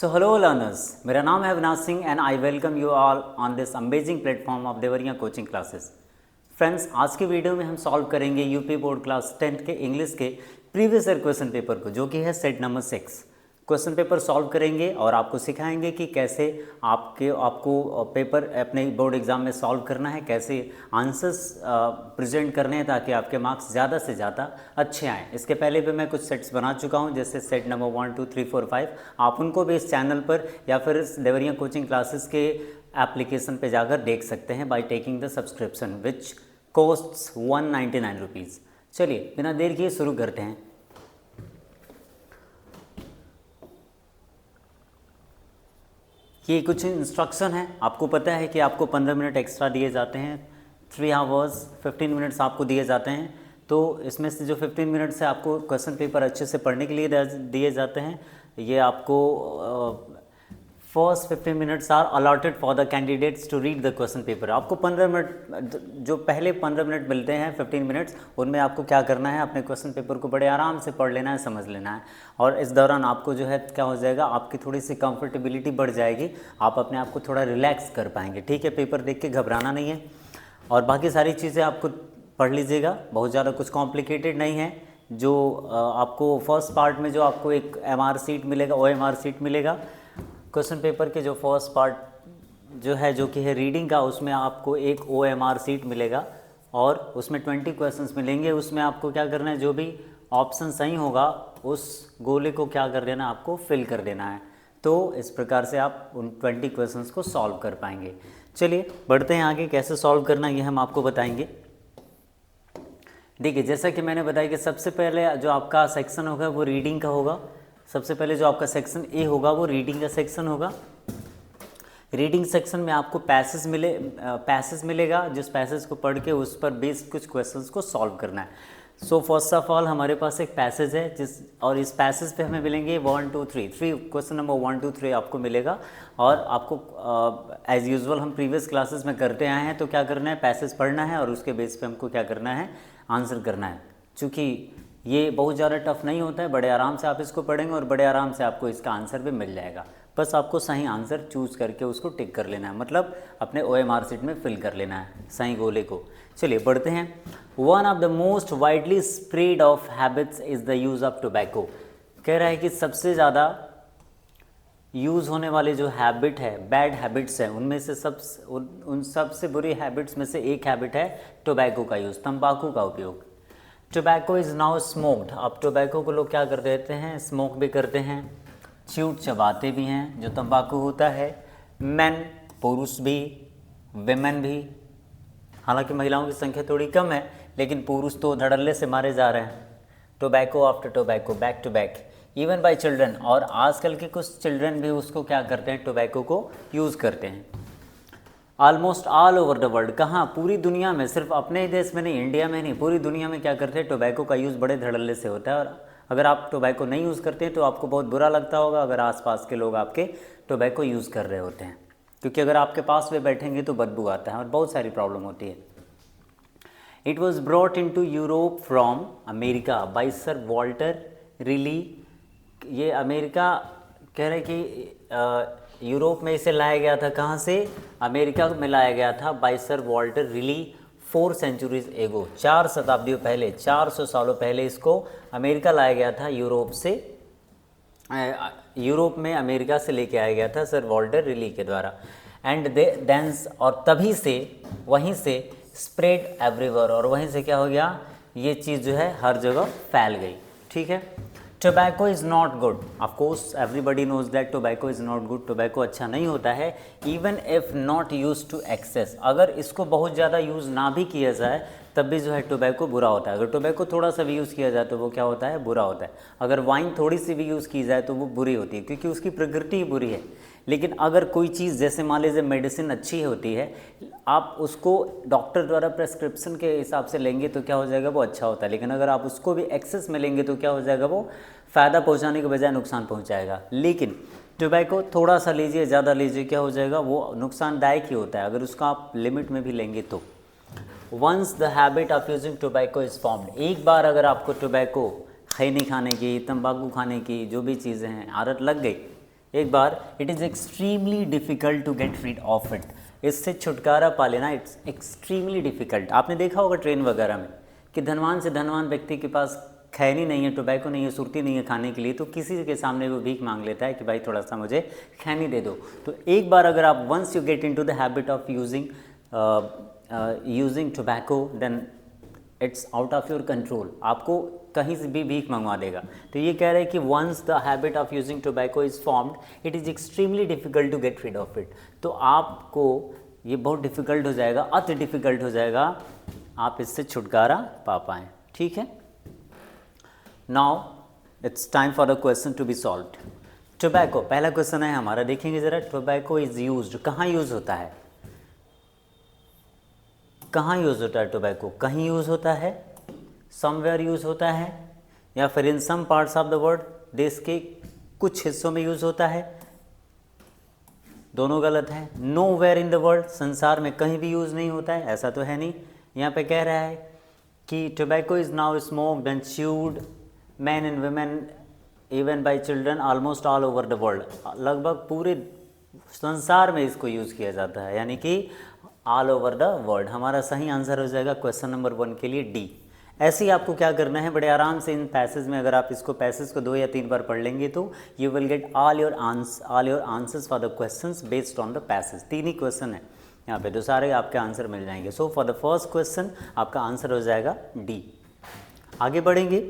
So hello learners, मेरा नाम है Avinash Singh and I welcome you all on this amazing platform of Deoria coaching classes. Friends, आज की video में हम सॉल्व करेंगे यूपी बोर्ड क्लास 10th के इंग्लिश के प्रीवियस ईयर क्वेश्चन पेपर को, जो कि है set number 6। Question paper solve करेंगे और आपको सिखाएंगे कि कैसे आपको पेपर अपने बोर्ड एग्जाम में सॉल्व करना है, कैसे आंसर्स प्रेजेंट करने हैं ताकि आपके मार्क्स ज़्यादा से ज़्यादा अच्छे आएँ। इसके पहले भी मैं कुछ सेट्स बना चुका हूं, जैसे सेट नंबर 1, 2, 3, 4, 5। आप उनको भी इस चैनल पर या फिर इस देवरिया कोचिंग क्लासेस के एप्लीकेशन पे जाकर देख सकते हैं by taking the subscription which costs 199 rupees. चलिए बिना देर किए शुरू करते हैं। ये कुछ इंस्ट्रक्शन है। आपको पता है कि आपको 15 मिनट एक्स्ट्रा दिए जाते हैं, 3 आवर्स 15 मिनट्स आपको दिए जाते हैं। तो इसमें से जो 15 मिनट से आपको क्वेश्चन पेपर अच्छे से पढ़ने के लिए दिए जाते हैं, ये आपको first 15 minutes are allotted for the candidates to read the question paper. आपको 15 मिनट, जो पहले 15 मिनट मिलते हैं 15 मिनट्स, उनमें आपको क्या करना है, अपने क्वेश्चन पेपर को बड़े आराम से पढ़ लेना है, समझ लेना है। और इस दौरान आपको जो है क्या हो जाएगा, आपकी थोड़ी सी कंफर्टेबिलिटी बढ़ जाएगी, आप अपने आप को थोड़ा रिलैक्स कर पाएंगे। ठीक है, पेपर देख के घबराना नहीं है। और बाकी सारी चीज़ें आपको पढ़ लीजिएगा, बहुत ज़्यादा कुछ कॉम्प्लिकेटेड नहीं है। जो आपको फर्स्ट पार्ट में जो आपको एक MR सीट मिलेगा, OMR सीट मिलेगा क्वेश्चन पेपर के, जो फर्स्ट पार्ट जो है, जो कि है रीडिंग का, उसमें आपको एक OMR सीट मिलेगा और उसमें 20 क्वेश्चंस मिलेंगे। उसमें आपको क्या करना है, जो भी ऑप्शन सही होगा उस गोले को क्या कर देना, आपको फिल कर देना है। तो इस प्रकार से आप उन 20 क्वेश्चंस को सॉल्व कर पाएंगे। चलिए बढ़ते हैं आगे, कैसे सॉल्व करना ये हम आपको बताएंगे। देखिए, जैसा कि मैंने बताया कि सबसे पहले जो आपका सेक्शन होगा वो रीडिंग का होगा। सबसे पहले जो आपका सेक्शन ए होगा वो रीडिंग का सेक्शन होगा। रीडिंग सेक्शन में आपको पैसेज मिलेगा, जिस पैसेज को पढ़ के उस पर बेस्ड कुछ क्वेश्चंस को सॉल्व करना है। सो फर्स्ट ऑफ ऑल हमारे पास एक पैसेज है और इस पैसेज पे हमें मिलेंगे 1, 2, 3 क्वेश्चन नंबर 1, 2, 3 आपको मिलेगा। और आपको एज यूजुअल हम प्रीवियस क्लासेस में करते आए हैं, तो क्या करना है, पैसेज पढ़ना है और उसके बेस पे हमको क्या करना है, आंसर करना है। चूँकि ये बहुत ज़्यादा टफ नहीं होता है, बड़े आराम से आप इसको पढ़ेंगे और बड़े आराम से आपको इसका आंसर भी मिल जाएगा। बस आपको सही आंसर चूज़ करके उसको टिक कर लेना है, मतलब अपने OMR सीट में फिल कर लेना है सही गोले को। चलिए बढ़ते हैं। One of the most widely spread of habits is the use of tobacco. कह रहा है कि सबसे ज़्यादा यूज़ होने वाले जो हैबिट है, बैड हैबिट्स हैं, उनमें से उन सबसे बुरी हैबिट्स में से एक हैबिट है टोबैको का यूज़, तंबाकू का उपयोग। Tobacco is now smoked. अब टोबैको को लोग क्या कर देते हैं, स्मोक भी करते हैं, च्यूट चबाते भी हैं, जो तंबाकू होता है। मेन, पुरुष भी, विमेन भी, हालांकि महिलाओं की संख्या थोड़ी कम है, लेकिन पुरुष तो धड़ल्ले से मारे जा रहे हैं। Tobacco after tobacco, back to back, even by children. और आजकल के कुछ चिल्ड्रन भी उसको क्या करते हैं, टोबैको को यूज़ करते हैं। Almost all over the world, कहाँ, पूरी दुनिया में, सिर्फ अपने ही देश में नहीं, इंडिया में नहीं, पूरी दुनिया में क्या करते हैं, टोबैको का यूज़ बड़े धड़ल्ले से होता है। और अगर आप टोबैको नहीं यूज़ करते हैं तो आपको बहुत बुरा लगता होगा अगर आसपास के लोग आपके टोबैको यूज़ कर रहे होते हैं, क्योंकि अगर आपके पास वे बैठेंगे तो बदबू आता है और बहुत सारी प्रॉब्लम होती है। It was brought into Europe from America by sir Walter Raleigh. ये अमेरिका कह रहे कि यूरोप में इसे लाया गया था, कहाँ से, अमेरिका में लाया गया था, बाय सर वॉल्टर रिली 4 centuries एगो, 4 शताब्दियों पहले, 400 सालों पहले इसको अमेरिका लाया गया था यूरोप से। यूरोप में अमेरिका से लेके आया गया था सर वॉल्टर रिली के द्वारा। एंड देंस, और तभी से, वहीं से स्प्रेड एवरीवेयर, और वहीं से क्या हो गया, ये चीज़ जो है हर जगह फैल गई। ठीक है। Tobacco is not good, of course everybody knows that tobacco is not good. Tobacco अच्छा नहीं होता है, even if not use to excess. अगर इसको बहुत ज़्यादा यूज़ ना भी किया जाए तब भी जो है टोबैको बुरा होता है। अगर टोबैको थोड़ा सा भी यूज़ किया जाए तो वो क्या होता है, बुरा होता है। अगर वाइन थोड़ी सी भी यूज़ की जाए तो वो बुरी होती है, क्योंकि उसकी प्रकृति ही बुरी है। लेकिन अगर कोई चीज़, जैसे मान लीजिए मेडिसिन अच्छी होती है, आप उसको डॉक्टर द्वारा प्रेस्क्रिप्शन के हिसाब से लेंगे तो क्या हो जाएगा, वो अच्छा होता है। लेकिन अगर आप उसको भी एक्सेस में लेंगे तो क्या हो जाएगा, वो फ़ायदा पहुंचाने के बजाय नुकसान पहुंचाएगा। लेकिन टोबैको थोड़ा सा लीजिए, ज़्यादा लीजिए, क्या हो जाएगा, वो नुकसानदायक ही होता है अगर उसका आप लिमिट में भी लेंगे तो। Once the habit of using tobacco is formed, एक बार अगर आपको टोबैको, खैनी खाने की, तंबाकू खाने की, जो भी चीज़ें हैं, आदत लग गई, एक बार, it is extremely difficult to get rid of it, इससे छुटकारा पा लेना इट्स एक्सट्रीमली डिफ़िकल्ट। आपने देखा होगा ट्रेन वगैरह में कि धनवान से धनवान व्यक्ति के पास खैनी नहीं है, टोबैको नहीं है, सुरती नहीं है खाने के लिए, तो किसी के सामने वो भीख मांग लेता है कि भाई थोड़ा सा मुझे खैनी दे दो। तो एक बार अगर आप once you get into the habit of using tobacco, then it's out of your control, आपको कहीं से भी भीख मंगवा देगा। तो ये कह रहे हैं कि once the habit of using tobacco is formed, it is extremely difficult to get rid of it. तो आपको ये बहुत डिफ़िकल्ट हो जाएगा, अति डिफ़िकल्ट हो जाएगा, आप इससे छुटकारा पा पाएँ। ठीक है, now it's time for the question to be solved. Tobacco, पहला क्वेश्चन है हमारा, देखेंगे ज़रा। टोबैको इज़ यूज्ड, कहाँ यूज़ होता है? कहाँ यूज़ होता है टोबैको? कहीं यूज़ होता है, समवेयर यूज़ होता है, या फिर in some parts of the world, देश के कुछ हिस्सों में यूज़ होता है। दोनों गलत है। Nowhere in the world, संसार में कहीं भी यूज़ नहीं होता है, ऐसा तो है नहीं। यहाँ पे कह रहा है कि tobacco is now smoked and chewed man and women even by children almost all over the world, लगभग पूरे संसार में इसको यूज़ किया जाता है, यानी कि ऑल ओवर द वर्ल्ड। हमारा सही आंसर हो जाएगा क्वेश्चन नंबर 1 के लिए डी। ऐसे ही आपको क्या करना है, बड़े आराम से इन पैसेज में, अगर आप इसको पैसेज को 2 या 3 बार पढ़ लेंगे तो you will get all your answers for the questions based on the passage. 3 he question है यहाँ पे, तो सारे आपके आंसर मिल जाएंगे। So for the first question आपका आंसर हो जाएगा डी। आगे बढ़ेंगे,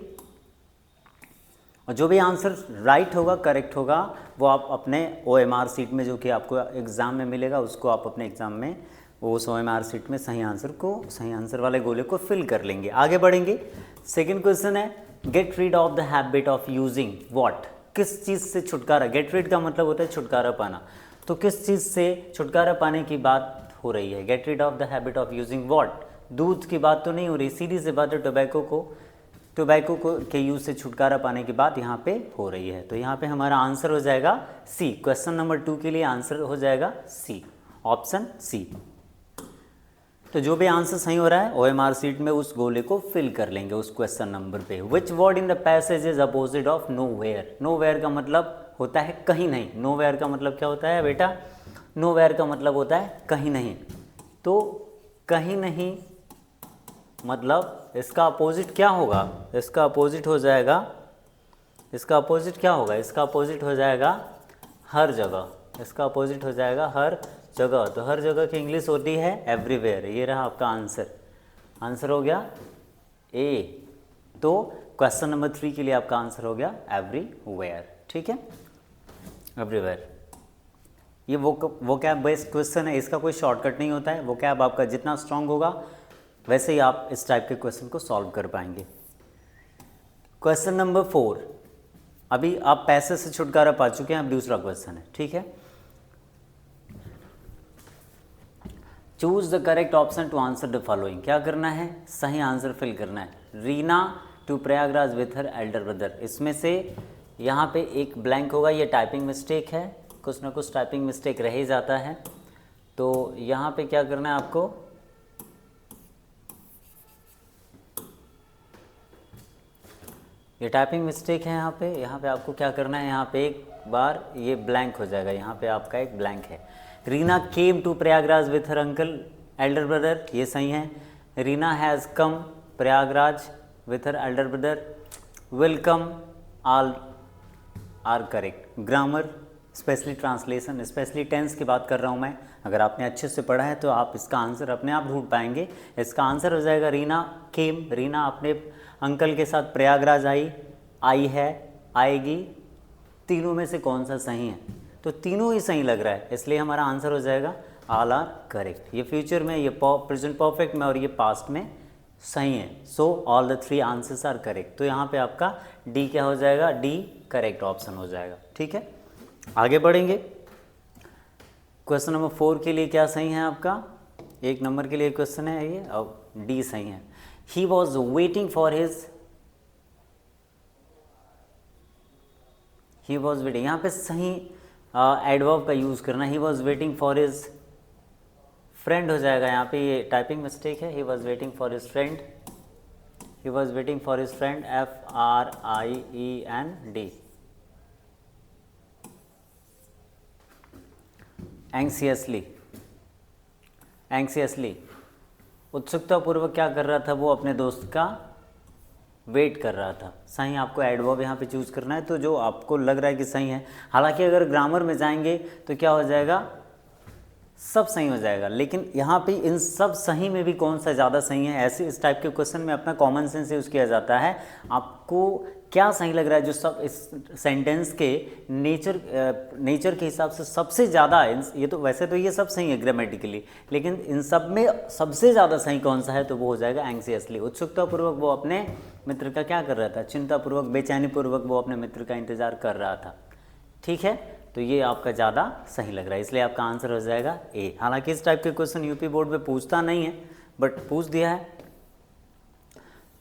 और जो भी आंसर राइट होगा, करेक्ट होगा, वो आप अपने OMR सीट में, जो कि आपको एग्ज़ाम में मिलेगा, उसको आप अपने एग्ज़ाम में उस OMR सीट में सही आंसर वाले गोले को फिल कर लेंगे। आगे बढ़ेंगे, सेकंड क्वेश्चन है, gate rid of the habit of using what, किस चीज़ से छुटकारा। गेट रीड का मतलब होता है छुटकारा पाना, तो किस चीज़ से छुटकारा पाने की बात हो रही है? Gate rid of the habit of using what, दूध की बात तो नहीं हो रही, सीधी सी बात है, टोबैको को के यूज़ से छुटकारा पाने की बात यहाँ पे हो रही है। तो यहाँ पे हमारा आंसर हो जाएगा सी। क्वेश्चन नंबर 2 के लिए आंसर हो जाएगा सी, ऑप्शन सी। तो जो भी आंसर सही हो रहा है OMR सीट में उस गोले को फिल कर लेंगे उस क्वेश्चन नंबर पे। Which word in the passage is opposite of nowhere. Nowhere का मतलब होता है कहीं नहीं। नो वेयर का मतलब क्या होता है बेटा? नो वेयर का मतलब होता है कहीं नहीं। तो कहीं नहीं मतलब इसका अपोजिट क्या होगा? इसका अपोजिट हो जाएगा, इसका अपोजिट क्या होगा? इसका अपोजिट हो जाएगा हर जगह। इसका अपोजिट हो जाएगा हर जगह। तो हर जगह की इंग्लिश होती है एवरीवेयर। ये रहा आपका आंसर। आंसर हो गया ए। तो क्वेश्चन नंबर 3 के लिए आपका आंसर हो गया एवरीवेयर। ठीक है, एवरीवेयर। ये वो कैब बेस्ड क्वेश्चन है, इसका कोई शॉर्टकट नहीं होता है। वो कैब आपका जितना स्ट्रांग होगा वैसे ही आप इस टाइप के क्वेश्चन को सॉल्व कर पाएंगे। क्वेश्चन नंबर 4, अभी आप पैसे से छुटकारा पा चुके हैं, अब दूसरा क्वेश्चन है। ठीक है, choose the correct option to answer the following. क्या करना है? सही आंसर फिल करना है। Reena to Prayagraj with her elder brother. इसमें से यहाँ पे एक ब्लैंक होगा, ये टाइपिंग मिस्टेक है, कुछ ना कुछ टाइपिंग मिस्टेक रह ही जाता है। तो यहाँ पे क्या करना है आपको? ये टाइपिंग मिस्टेक है यहाँ पे आपको क्या करना है? यहाँ पे एक बार ये ब्लैंक हो जाएगा, यहाँ पे आपका एक ब्लैंक है। Reena came to Prayagraj with her uncle elder brother, ये सही है। Reena has come Prayagraj with her elder brother, welcome all are correct. Grammar, specially translation, specially tense की बात कर रहा हूँ मैं। अगर आपने अच्छे से पढ़ा है तो आप इसका आंसर अपने आप ढूंढ पाएंगे। इसका आंसर हो जाएगा रीना केम। रीना अपने अंकल के साथ प्रयागराज आई है, आएगी। तीनों में से कौन सा सही है? तो तीनों ही सही लग रहा है, इसलिए हमारा आंसर हो जाएगा ऑल आर करेक्ट। ये फ्यूचर में, ये प्रेजेंट परफेक्ट में और ये पास्ट में सही है। So all the 3 answers are correct. तो यहाँ पे आपका डी क्या हो जाएगा? डी करेक्ट ऑप्शन हो जाएगा। ठीक है, आगे बढ़ेंगे। क्वेश्चन नंबर 4 के लिए क्या सही है आपका? 1 नंबर के लिए क्वेश्चन है ये, और डी सही है। He was waiting for his, he was waiting, यहाँ पे सही एडवर्ब का यूज़ करना। He was waiting for his friend हो जाएगा। यहाँ पे ये टाइपिंग मिस्टेक है। He was waiting for his friend, he was waiting for his friend, FRIEND। एंग्सियसली, एंग्सियसली उत्सुकतापूर्वक क्या कर रहा था, वो अपने दोस्त का वेट कर रहा था। सही आपको एडवर्ब यहाँ पे चूज करना है, तो जो आपको लग रहा है कि सही है। हालांकि अगर ग्रामर में जाएंगे तो क्या हो जाएगा, सब सही हो जाएगा, लेकिन यहाँ पे इन सब सही में भी कौन सा ज़्यादा सही है, ऐसे इस टाइप के क्वेश्चन में अपना कॉमन सेंस यूज़ किया जाता है। आपको क्या सही लग रहा है, जो सब इस सेंटेंस के नेचर के हिसाब से सबसे ज़्यादा, ये तो वैसे तो ये सब सही है ग्रामेटिकली, लेकिन इन सब में सबसे ज़्यादा सही कौन सा है, तो वो हो जाएगा एंग्सियसली। उत्सुकतापूर्वक वो अपने मित्र का क्या कर रहा था, चिंतापूर्वक, बेचैनीपूर्वक वो अपने मित्र का इंतजार कर रहा था। ठीक है, तो ये आपका ज़्यादा सही लग रहा है, इसलिए आपका आंसर हो जाएगा ए। हालांकि इस टाइप के क्वेश्चन यूपी बोर्ड में पूछता नहीं है, बट पूछ दिया है,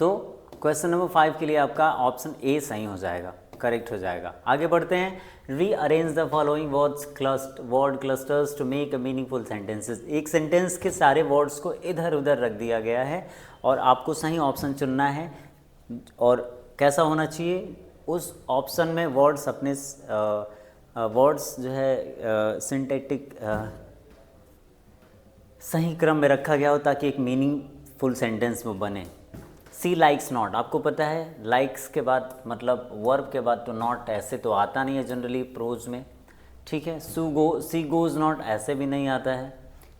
तो क्वेश्चन नंबर 5 के लिए आपका ऑप्शन ए सही हो जाएगा, करेक्ट हो जाएगा। आगे बढ़ते हैं। Rearrange the following word clusters to make a meaningful sentences. एक सेंटेंस के सारे वर्ड्स को इधर उधर रख दिया गया है और आपको सही ऑप्शन चुनना है। और कैसा होना चाहिए, उस ऑप्शन में वर्ड्स अपने वर्ड्स जो है सिंटैक्टिक सही क्रम में रखा गया हो, ताकि एक मीनिंगफुल सेंटेंस वो बने। सी लाइक्स नॉट, आपको पता है लाइक्स के बाद मतलब वर्ब के बाद तो नॉट ऐसे तो आता नहीं है जनरली प्रोज में। ठीक है, सी गोज नॉट ऐसे भी नहीं आता है।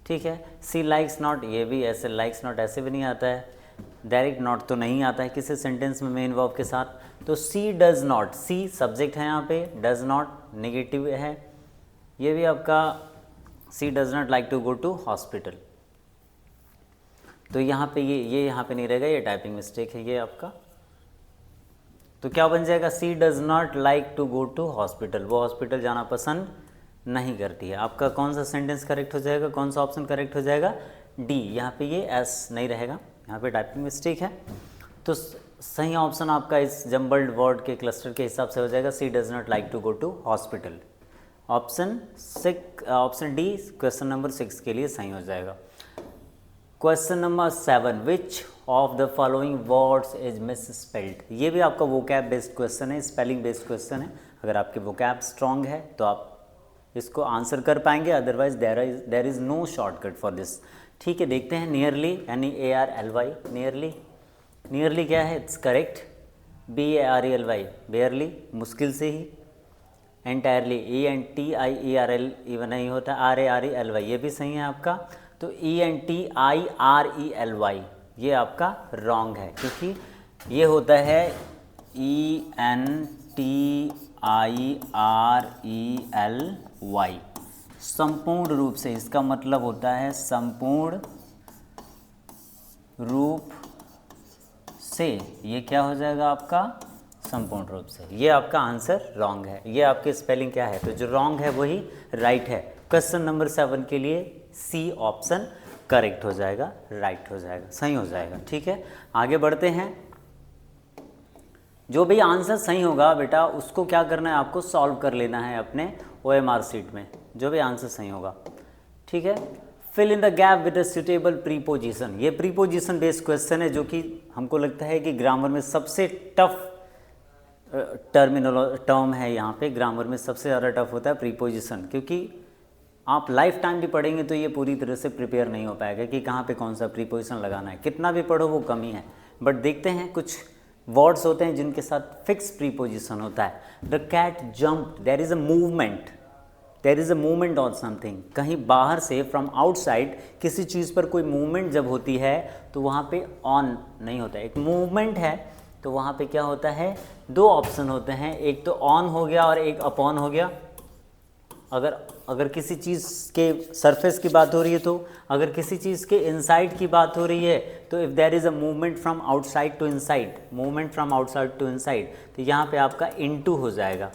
ठीक है, सी लाइक्स नॉट, ये भी ऐसे लाइक्स नॉट ऐसे भी नहीं आता है। डायरेक्ट नॉट तो नहीं आता है किसी सेंटेंस में मेन वर्ब के साथ। तो सी डज नॉट, सी सब्जेक्ट है यहाँ पे, डज नॉट नेगेटिव है। ये भी आपका she does not like to go to hospital, तो यहाँ पे ये यहाँ पे नहीं रहेगा, ये टाइपिंग मिस्टेक है ये आपका। तो क्या बन जाएगा, she does not like to go to hospital, वो हॉस्पिटल जाना पसंद नहीं करती है। आपका कौन सा सेंटेंस करेक्ट हो जाएगा, कौन सा ऑप्शन करेक्ट हो जाएगा, डी। यहाँ पे ये एस नहीं रहेगा, यहाँ पे टाइपिंग मिस्टेक है। तो सही ऑप्शन आपका इस जम्बल्ड वर्ड के क्लस्टर के हिसाब से हो जाएगा, she does not like to go to hospital. Option D question number 6 के लिए सही हो जाएगा। Question number 7, which of the following words is misspelled. ये भी आपका वोकैब बेस्ड क्वेश्चन है, स्पेलिंग बेस्ड क्वेश्चन है। अगर आपके वोकैब स्ट्रॉन्ग है तो आप इसको आंसर कर पाएंगे, otherwise there is no shortcut for this. ठीक है, देखते हैं। नियरली यानी ARLY, नियरली क्या है, इट्स करेक्ट। BARELY बेयरली, मुश्किल से ही। एंटायरली ENTIERL इवन नहीं होता, RARELY ये भी सही है आपका। तो ENTIRELY ये आपका रॉन्ग है, क्योंकि ये होता है ENTIRELY संपूर्ण रूप से, इसका मतलब होता है संपूर्ण रूप से। ये क्या हो जाएगा आपका, संपूर्ण रूप से। ये आपका आंसर रॉन्ग है, ये आपकी स्पेलिंग क्या है, तो जो रॉन्ग है वही राइट है। क्वेश्चन नंबर 7 के लिए सी ऑप्शन करेक्ट हो जाएगा, राइट हो जाएगा, सही हो जाएगा। ठीक है, आगे बढ़ते हैं। जो भी आंसर सही होगा बेटा उसको क्या करना है, आपको सॉल्व कर लेना है अपने OMR शीट में, जो भी आंसर सही होगा। ठीक है, fill in the gap with a suitable preposition. ये प्रीपोजिशन बेस्ड क्वेश्चन है, जो कि हमको लगता है कि ग्रामर में सबसे टफ टर्म है। यहाँ पे ग्रामर में सबसे ज़्यादा टफ होता है प्रीपोजिशन, क्योंकि आप लाइफ टाइम भी पढ़ेंगे तो ये पूरी तरह से प्रिपेयर नहीं हो पाएगा कि कहाँ पे कौन सा प्रीपोजिशन लगाना है। कितना भी पढ़ो वो कम ही है। बट देखते हैं, कुछ वर्ड्स होते हैं जिनके साथ फिक्स प्रीपोजिशन होता है। The cat jumped, there is a movement on something. कहीं बाहर से फ्रॉम आउटसाइड किसी चीज़ पर कोई मूवमेंट जब होती है तो वहाँ पे ऑन नहीं होता है, एक मूवमेंट है तो वहाँ पे क्या होता है, दो ऑप्शन होते हैं, एक तो ऑन हो गया और एक अपॉन हो गया। अगर किसी चीज़ के सरफेस की बात हो रही है, तो अगर किसी चीज़ के इनसाइड की बात हो रही है, तो if there is a movement from outside to inside, तो यहाँ पे आपका इनटू हो जाएगा।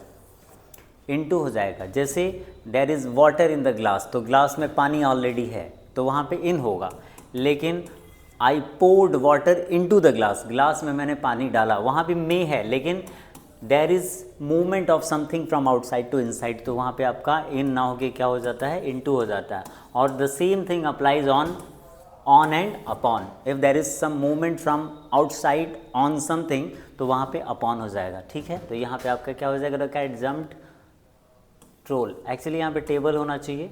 जैसे there is water in the glass, तो ग्लास में पानी ऑलरेडी है तो वहाँ पे इन होगा। लेकिन I poured water into the glass में मैंने पानी डाला, वहाँ भी मे है, लेकिन there is movement of something from outside to inside, तो वहाँ पे आपका इन ना होके क्या हो जाता है, इनटू हो जाता है। और the same thing applies on and upon. If there is some movement from outside on something, तो वहाँ पे अपॉन हो जाएगा। ठीक है, तो यहाँ पे आपका क्या हो जाएगा, the cat jumped troll. Actually यहाँ पे टेबल होना चाहिए,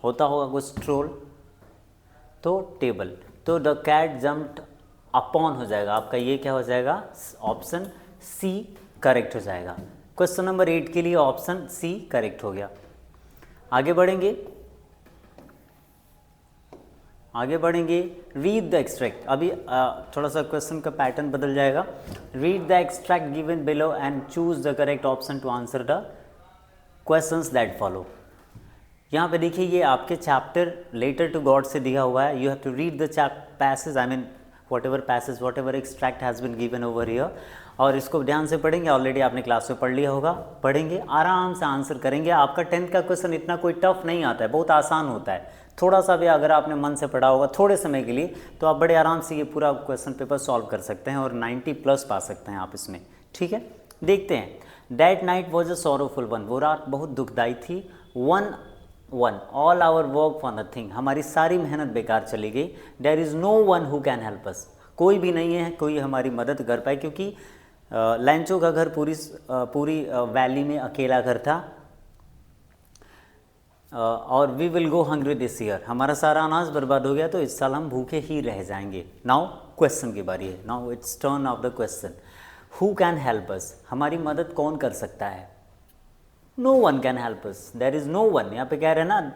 होता होगा कुछ ट्रोल, तो टेबल, तो द कैट जम्प्ड अपॉन हो जाएगा आपका, ये क्या हो जाएगा, ऑप्शन सी करेक्ट हो जाएगा। क्वेश्चन नंबर 8 के लिए ऑप्शन सी करेक्ट हो गया। आगे बढ़ेंगे, रीड द एक्सट्रैक्ट। अभी थोड़ा सा क्वेश्चन का पैटर्न बदल जाएगा। Read the extract given below and choose the correct option to answer the questions that follow. यहाँ पे देखिए ये आपके चैप्टर लेटर टू गॉड से दिया हुआ है। You have to read the passage, I mean whatever extract has been given over here, और इसको ध्यान से पढ़ेंगे। ऑलरेडी आपने क्लास में पढ़ लिया होगा, पढ़ेंगे आराम से आंसर करेंगे। आपका 10th का क्वेश्चन इतना कोई टफ नहीं आता है, बहुत आसान होता है। थोड़ा सा भी अगर आपने मन से पढ़ा होगा थोड़े समय के लिए, तो आप बड़े आराम से ये पूरा क्वेश्चन पेपर सॉल्व कर सकते हैं और 90+ पा सकते हैं आप इसमें। ठीक है, देखते हैं। That night was a sorrowful one, वो रात बहुत दुखदाई थी। One all our work for nothing, हमारी सारी मेहनत बेकार चली गई। There is no one who can help us, कोई भी नहीं है कोई हमारी मदद कर पाए, क्योंकि लैंचो का घर पूरी वैली में अकेला घर था। और we will go hungry this year, हमारा सारा अनाज बर्बाद हो गया तो इस साल हम भूखे ही रह जाएंगे। नाउ क्वेश्चन की बारी है, now it's turn of the question. Who can help us, हमारी मदद कौन कर सकता है? No one can help us, there is no one. यहाँ पे कह रहे हैं ना,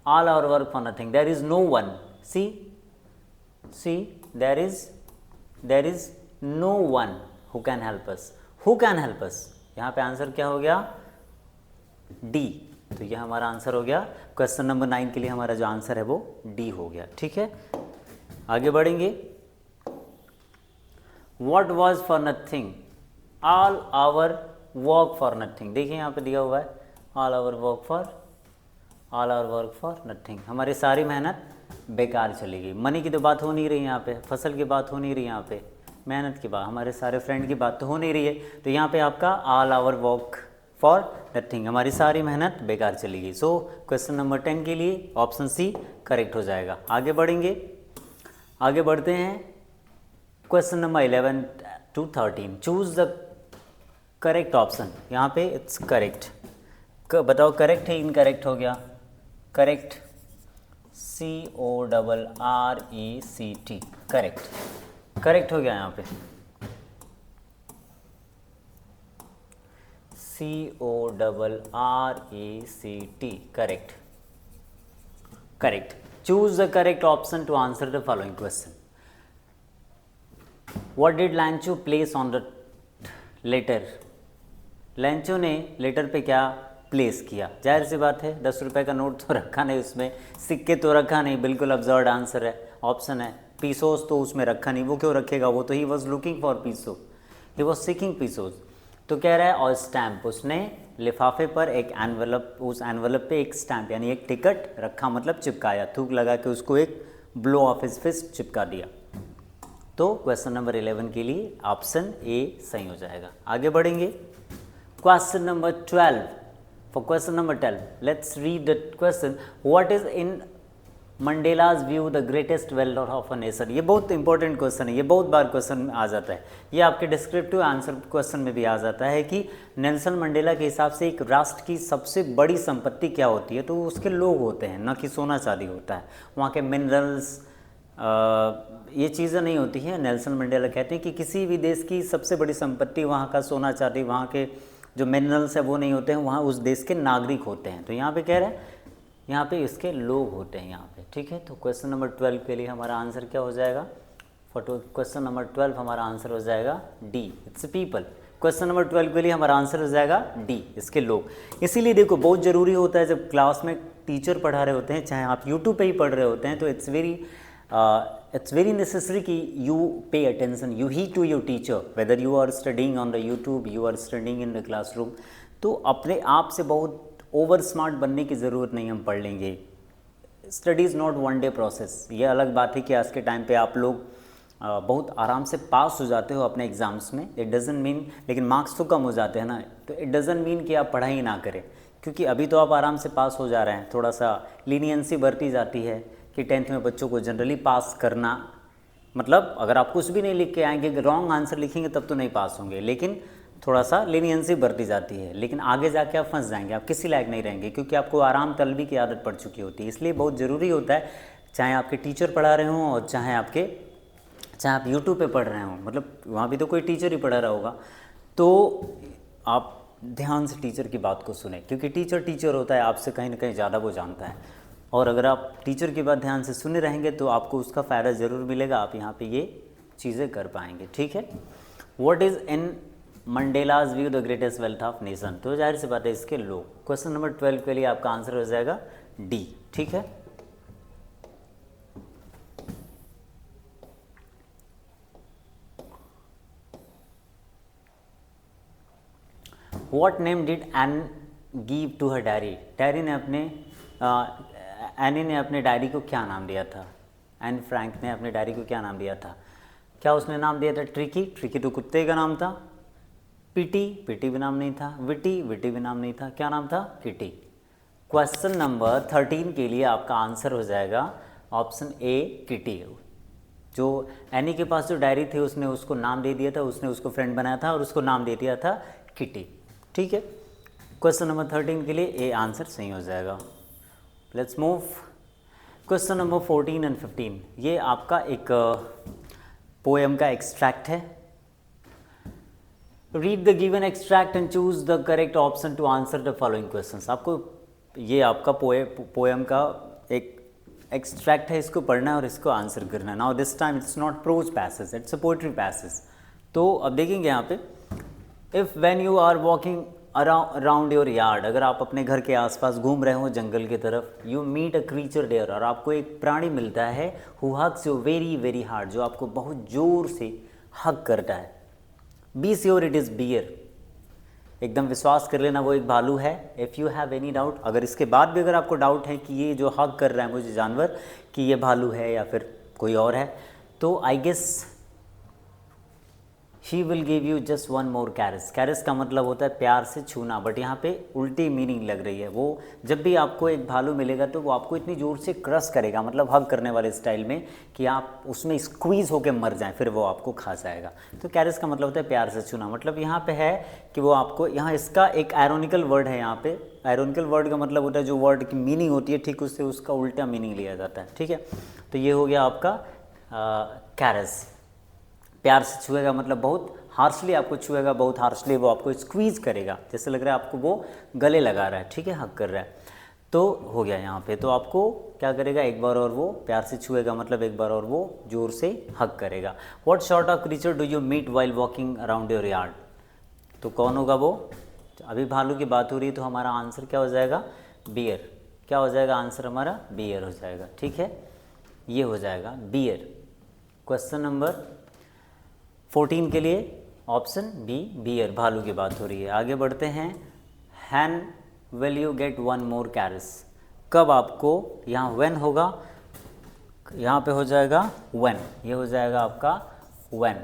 all our work for nothing, there is no one. See there is no one who can help us. Who can help us, यहाँ पे answer क्या हो गया? डी। तो यह हमारा आंसर हो गया। क्वेश्चन नंबर 9 के लिए हमारा जो आंसर है वो डी हो गया। ठीक है, आगे बढ़ेंगे। What was for nothing, all our work for nothing. देखिए यहाँ पे दिया हुआ है all our work for nothing, हमारी सारी मेहनत बेकार चली गई। मनी की तो बात हो नहीं रही यहाँ पे, फसल की बात हो नहीं रही यहाँ पे, मेहनत की बात, हमारे सारे फ्रेंड की बात तो हो नहीं रही है। तो यहाँ पे आपका all our work for nothing, हमारी सारी मेहनत बेकार चली गई। सो क्वेश्चन नंबर 10 के लिए ऑप्शन सी करेक्ट हो जाएगा। आगे बढ़ते हैं। Question number 11 to 13, choose the correct option. यहाँ पे इट्स करेक्ट, बताओ करेक्ट है इनकरेक्ट हो गया? करेक्ट, CORRECT, करेक्ट हो गया यहाँ पे। CORRECT, correct. Choose the correct option to answer the following question. What did Lencho place on the letter? Lencho ने लेटर पे क्या प्लेस किया? जाहिर सी बात है, 10 रुपये का नोट तो रखा नहीं उसमें, सिक्के तो रखा नहीं, बिल्कुल अब्जर्ड आंसर है, ऑप्शन है। पीसोस तो उसमें रखा नहीं, वो क्यों रखेगा? वो तो he was looking for peso, he was seeking pesos. तो कह रहा है और स्टैम्प, उसने लिफाफे पर एक एनवलप, उस एनवलप पे एक स्टैम्प यानी एक टिकट रखा, मतलब चिपकाया, थूक लगा के उसको एक ब्लो ऑफ हिज फिस्ट चिपका दिया। तो क्वेश्चन नंबर 11 के लिए ऑप्शन ए सही हो जाएगा। आगे बढ़ेंगे। Question number 12, for question number 12 let's read the question. What is in Mandela's view the greatest wealth of a nation? ये बहुत इंपॉर्टेंट क्वेश्चन है, ये बहुत बार क्वेश्चन में आ जाता है, ये आपके डिस्क्रिप्टिव आंसर क्वेश्चन में भी आ जाता है कि नेल्सन मंडेला के हिसाब से एक राष्ट्र की सबसे बड़ी संपत्ति क्या होती है? तो उसके लोग होते हैं, न कि सोना चांदी होता है। वहाँ के मिनरल्स, ये चीज़ें नहीं होती हैं। नेल्सन मंडेला कहते हैं कि किसी भी देश की सबसे बड़ी संपत्ति वहाँ का सोना चांदी, वहाँ के जो मिनरल्स है वो नहीं होते हैं, वहाँ उस देश के नागरिक होते हैं। तो यहाँ पे कह रहे हैं यहाँ पे इसके लोग होते हैं यहाँ पे। ठीक है, तो क्वेश्चन नंबर 12 के लिए हमारा आंसर क्या हो जाएगा? फॉर क्वेश्चन नंबर 12 हमारा आंसर हो जाएगा D, it's people. Question number 12 के लिए हमारा आंसर हो जाएगा डी, इसके लोग। इसीलिए देखो बहुत ज़रूरी होता है जब क्लास में टीचर पढ़ा रहे होते हैं, चाहे आप यूट्यूब पे ही पढ़ रहे होते हैं, तो इट्स वेरी नेसेसरी कि you pay attention, you he to your teacher, whether you are studying on the YouTube, you are studying in the classroom. तो अपने आप से बहुत ओवर स्मार्ट बनने की ज़रूरत नहीं, हम पढ़ लेंगे। Study is not one day process. ये अलग बात है कि आज के टाइम पे आप लोग बहुत आराम से पास हो जाते हो अपने एग्ज़ाम्स में, इट डज़न्ट मीन, लेकिन मार्क्स तो कम हो जाते हैं ना, तो इट डज़न्ट मीन कि आप पढ़ाई ना करें, क्योंकि अभी तो आप आराम से पास हो जा रहे हैं। थोड़ा सा लीनियंसी बरती जाती है कि 10th में बच्चों को जनरली पास करना, मतलब अगर आप कुछ भी नहीं लिख के आएंगे, रॉन्ग आंसर लिखेंगे तब तो नहीं पास होंगे, लेकिन थोड़ा सा लीनियंसी बरती जाती है, लेकिन आगे जाके आप फंस जाएंगे, आप किसी लायक नहीं रहेंगे, क्योंकि आपको आराम तलबी की आदत पड़ चुकी होती है। इसलिए बहुत ज़रूरी होता है, चाहे आपके टीचर पढ़ा रहे हों और चाहे आप यूट्यूब पे पढ़ रहे हों, मतलब वहाँ भी तो कोई टीचर ही पढ़ा रहा होगा, तो आप ध्यान से टीचर की बात को सुने, क्योंकि टीचर होता है, आपसे कहीं ना कहीं ज़्यादा वो जानता है। और अगर आप टीचर की बात ध्यान से सुने रहेंगे तो आपको उसका फ़ायदा ज़रूर मिलेगा, आप यहाँ पे ये चीज़ें कर पाएंगे। ठीक है। What is in Mandela's view the greatest wealth of nation, तो जाहिर सी बात है इसके लोग। क्वेश्चन नंबर 12 के लिए आपका आंसर हो जाएगा डी। ठीक है। What name did Anne give to her diary? Diary ने अपने एनी ने अपने डायरी को क्या नाम दिया था? एन फ्रैंक ने अपने डायरी को क्या नाम दिया था? क्या उसने नाम दिया था ट्रिकी? ट्रिकी तो कुत्ते का नाम था। पिटी? पिटी भी नाम नहीं था। विटी? विटी भी नाम नहीं था। क्या नाम था? किटी। क्वेश्चन नंबर 13 के लिए आपका आंसर हो जाएगा ऑप्शन ए किटी। जो एनी के पास जो डायरी थी उसने उसको नाम दे दिया था, उसने उसको फ्रेंड बनाया था और उसको नाम दे दिया था किटी। ठीक है। क्वेश्चन नंबर 13 के लिए ए आंसर सही हो जाएगा। Let's move question number 14 and 15। ये आपका एक पोएम का एक्सट्रैक्ट है। Read the given extract and choose the correct option to answer the following questions. आपको ये आपका पोएम का एक एक्सट्रैक्ट है, इसको पढ़ना है और इसको आंसर करना है। Now this time it's not prose passage, it's a poetry passage. तो अब देखेंगे यहाँ पे, if when you are walking around your yard, अगर आप अपने घर के आसपास घूम रहे हो जंगल की तरफ, you meet a creature there, और आपको एक प्राणी मिलता है, who hugs you very very hard, जो आपको बहुत ज़ोर से हग करता है। Be sure it is bear, एकदम विश्वास कर लेना वो एक भालू है। If you have any doubt, अगर इसके बाद भी अगर आपको डाउट है कि ये जो हग कर रहा है मुझे जानवर, कि ये भालू है या फिर कोई और है, तो I guess she will give you just one more caress. Caress का मतलब होता है प्यार से छूना, बट यहाँ पे उल्टी मीनिंग लग रही है। वो जब भी आपको एक भालू मिलेगा तो वो आपको इतनी ज़ोर से क्रश करेगा, मतलब हग करने वाले स्टाइल में, कि आप उसमें स्क्वीज़ होकर मर जाएं, फिर वो आपको खा जाएगा। तो कैरेस का मतलब होता है प्यार से छूना। मतलब यहाँ पे है कि वो आपको, यहाँ इसका एक आयरोनिकल वर्ड है। यहाँ पे आयरोनिकल वर्ड का मतलब होता है जो वर्ड की मीनिंग होती है ठीक उससे उसका उल्टा मीनिंग लिया जाता है। ठीक है। तो ये हो गया आपका कैरेस। प्यार से छुएगा मतलब बहुत हार्शली आपको छुएगा, बहुत हार्शली वो आपको स्क्वीज़ करेगा, जैसे लग रहा है आपको वो गले लगा रहा है। ठीक है, हग कर रहा है। तो हो गया यहाँ पे। तो आपको क्या करेगा, एक बार और वो प्यार से छुएगा, मतलब एक बार और वो जोर से हग करेगा। What sort of creature do you meet while walking around your yard, तो कौन होगा वो? अभी भालू की बात हो रही है, तो हमारा आंसर क्या हो जाएगा? बियर। क्या हो जाएगा आंसर हमारा? बियर हो जाएगा। ठीक है, ये हो जाएगा बियर। क्वेश्चन नंबर 14 के लिए ऑप्शन बी बियर, भालू की बात हो रही है। आगे बढ़ते हैं। When will you get one more caress, कब आपको, यहाँ व्हेन होगा, यहाँ पे हो जाएगा व्हेन, ये हो जाएगा आपका when.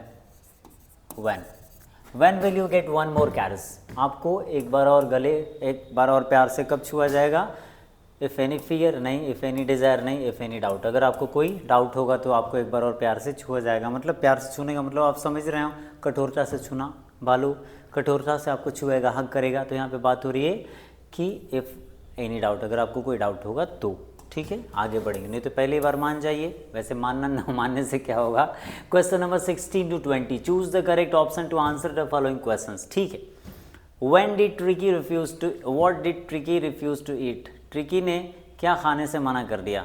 When will you get one more caress, आपको एक बार और गले, एक बार और प्यार से कब छुआ जाएगा? इफ़ एनी फियर नहीं, इफ़ एनी डिज़ायर नहीं, इफ़ एनी डाउट, अगर आपको कोई डाउट होगा तो आपको एक बार और प्यार से छुआ जाएगा। मतलब प्यार से छूने का मतलब आप समझ रहे हो, कठोरता से छूना। भालू कठोरता से आपको छुएगा, हग करेगा। तो यहाँ पे बात हो रही है कि इफ़ एनी डाउट, अगर आपको कोई डाउट होगा तो। ठीक है, आगे बढ़ेंगे, नहीं तो पहली बार मान जाइए, वैसे मानना ना मानने से क्या होगा। Question number 16 to 20, choose the correct option to answer the following questions. ठीक है। When did Tricky refuse to, what did Tricky refuse to eat? Tricky ने क्या खाने से मना कर दिया?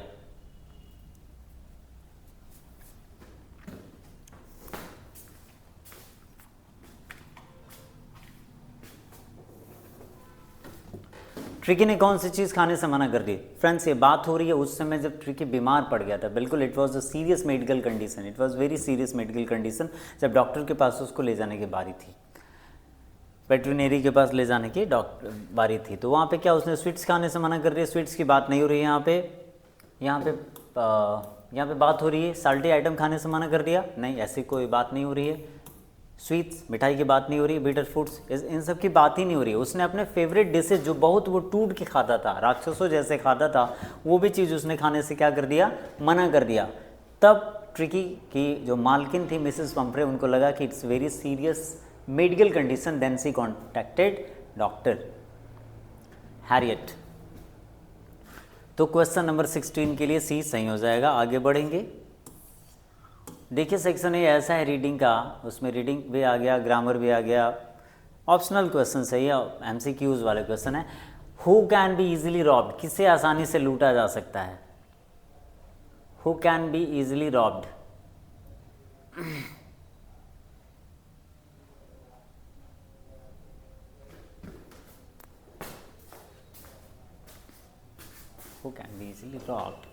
ट्रिकी ने कौन सी चीज़ खाने से मना कर दी? फ्रेंड्स, ये बात हो रही है उस समय जब ट्रिकी बीमार पड़ गया था। बिल्कुल, it was a serious medical condition, it was very serious medical condition. जब डॉक्टर के पास उसको ले जाने की बारी थी, वेटरिनरी के पास ले जाने की बारी थी, तो वहाँ पे क्या उसने स्वीट्स खाने से मना कर दिया? स्वीट्स की बात नहीं हो रही है यहाँ पे बात हो रही है साल्टी आइटम खाने से मना कर दिया? नहीं, ऐसी कोई बात नहीं हो रही है। स्वीट्स, मिठाई की बात नहीं हो रही है, बिटर फूड्स, इन सब की बात ही नहीं हो रही है। उसने अपने फेवरेट डिशेज जो बहुत वो टूट के खाता था, राक्षसों जैसे खाता था, वो भी चीज़ उसने खाने से क्या कर दिया? मना कर दिया। तब ट्रिकी की जो मालकिन थी मिसेस पंफ्रे, उनको लगा कि it's very serious medical condition, then she contacted doctor Herriot. तो क्वेश्चन नंबर 16 के लिए सी सही हो जाएगा। आगे बढ़ेंगे। देखिए सेक्शन ए ऐसा है रीडिंग का, उसमें रीडिंग भी आ गया, ग्रामर भी आ गया, ऑप्शनल क्वेश्चन सही है, एमसीक्यूज वाले क्वेश्चन है। Who can be easily robbed, किसे आसानी से लूटा जा सकता है? Who can be easily robbed? Who can be easily robbed?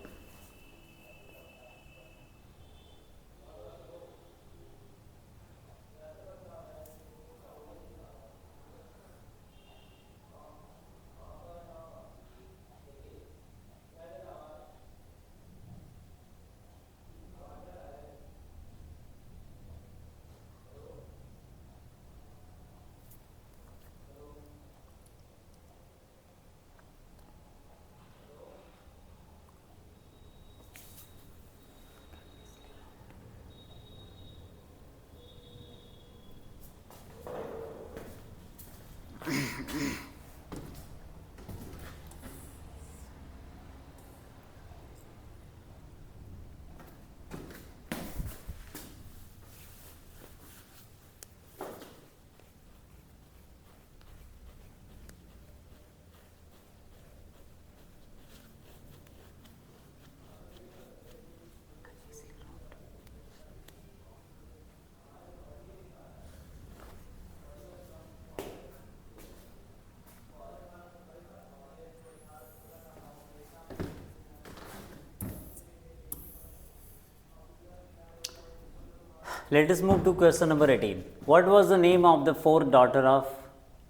Let us move to question number 18. What was the name of the fourth daughter of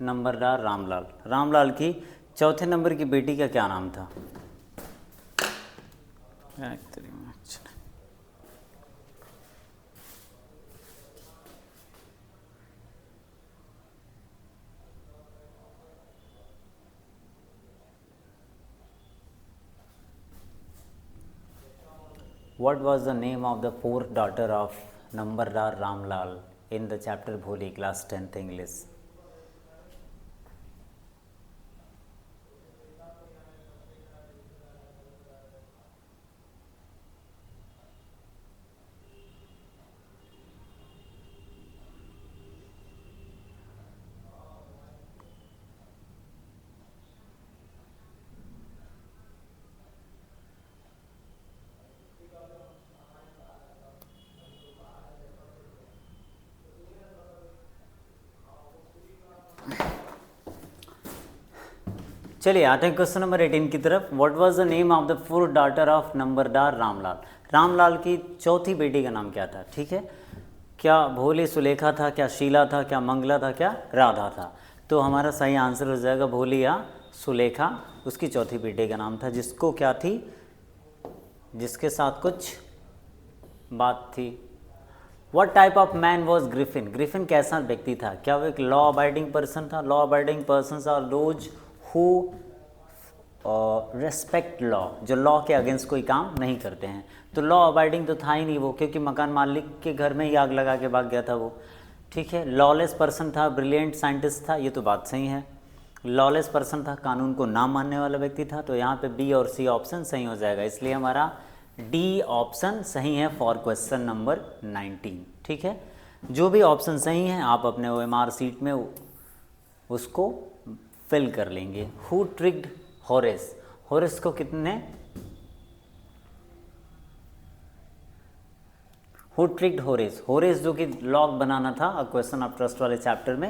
नंबरदार रामलाल? रामलाल की चौथे नंबर की बेटी का क्या नाम था? What was the name of the fourth daughter of Nambardar Ramlal in the chapter Bholi, class 10th English? चलिए आते हैं क्वेश्चन नंबर 18 की तरफ। What was the name of the fourth daughter of नंबरदार रामलाल? रामलाल की चौथी बेटी का नाम क्या था? ठीक है, क्या भोली सुलेखा था, क्या शीला था, क्या मंगला था, क्या राधा था? तो हमारा सही आंसर हो जाएगा भोली या सुलेखा, उसकी चौथी बेटी का नाम था, जिसको क्या थी, जिसके साथ कुछ बात थी। What type of man was Griffin? Griffin कैसा व्यक्ति था? क्या वो एक लॉ अबाइडिंग पर्सन था? Law abiding person are those who respect law, जो लॉ के अगेंस्ट कोई काम नहीं करते हैं। तो लॉ अबाइडिंग तो था ही नहीं वो, क्योंकि मकान मालिक के घर में ही आग लगा के भाग गया था वो। ठीक है, लॉलेस पर्सन था, ब्रिलियंट साइंटिस्ट था, ये तो बात सही है। लॉलेस पर्सन था, कानून को ना मानने वाला व्यक्ति था। तो यहाँ पे बी और सी ऑप्शन सही हो जाएगा, इसलिए हमारा डी ऑप्शन सही है फॉर क्वेश्चन नंबर 19। ठीक है, जो भी ऑप्शन सही हैं आप अपने OMR सीट में उसको फिल कर लेंगे। Who tricked Horace? होरेस को कितने, हु ट्रिक्ड होरेस? होरेस जो कि लॉग बनाना था क्वेश्चन ऑफ ट्रस्ट वाले चैप्टर में,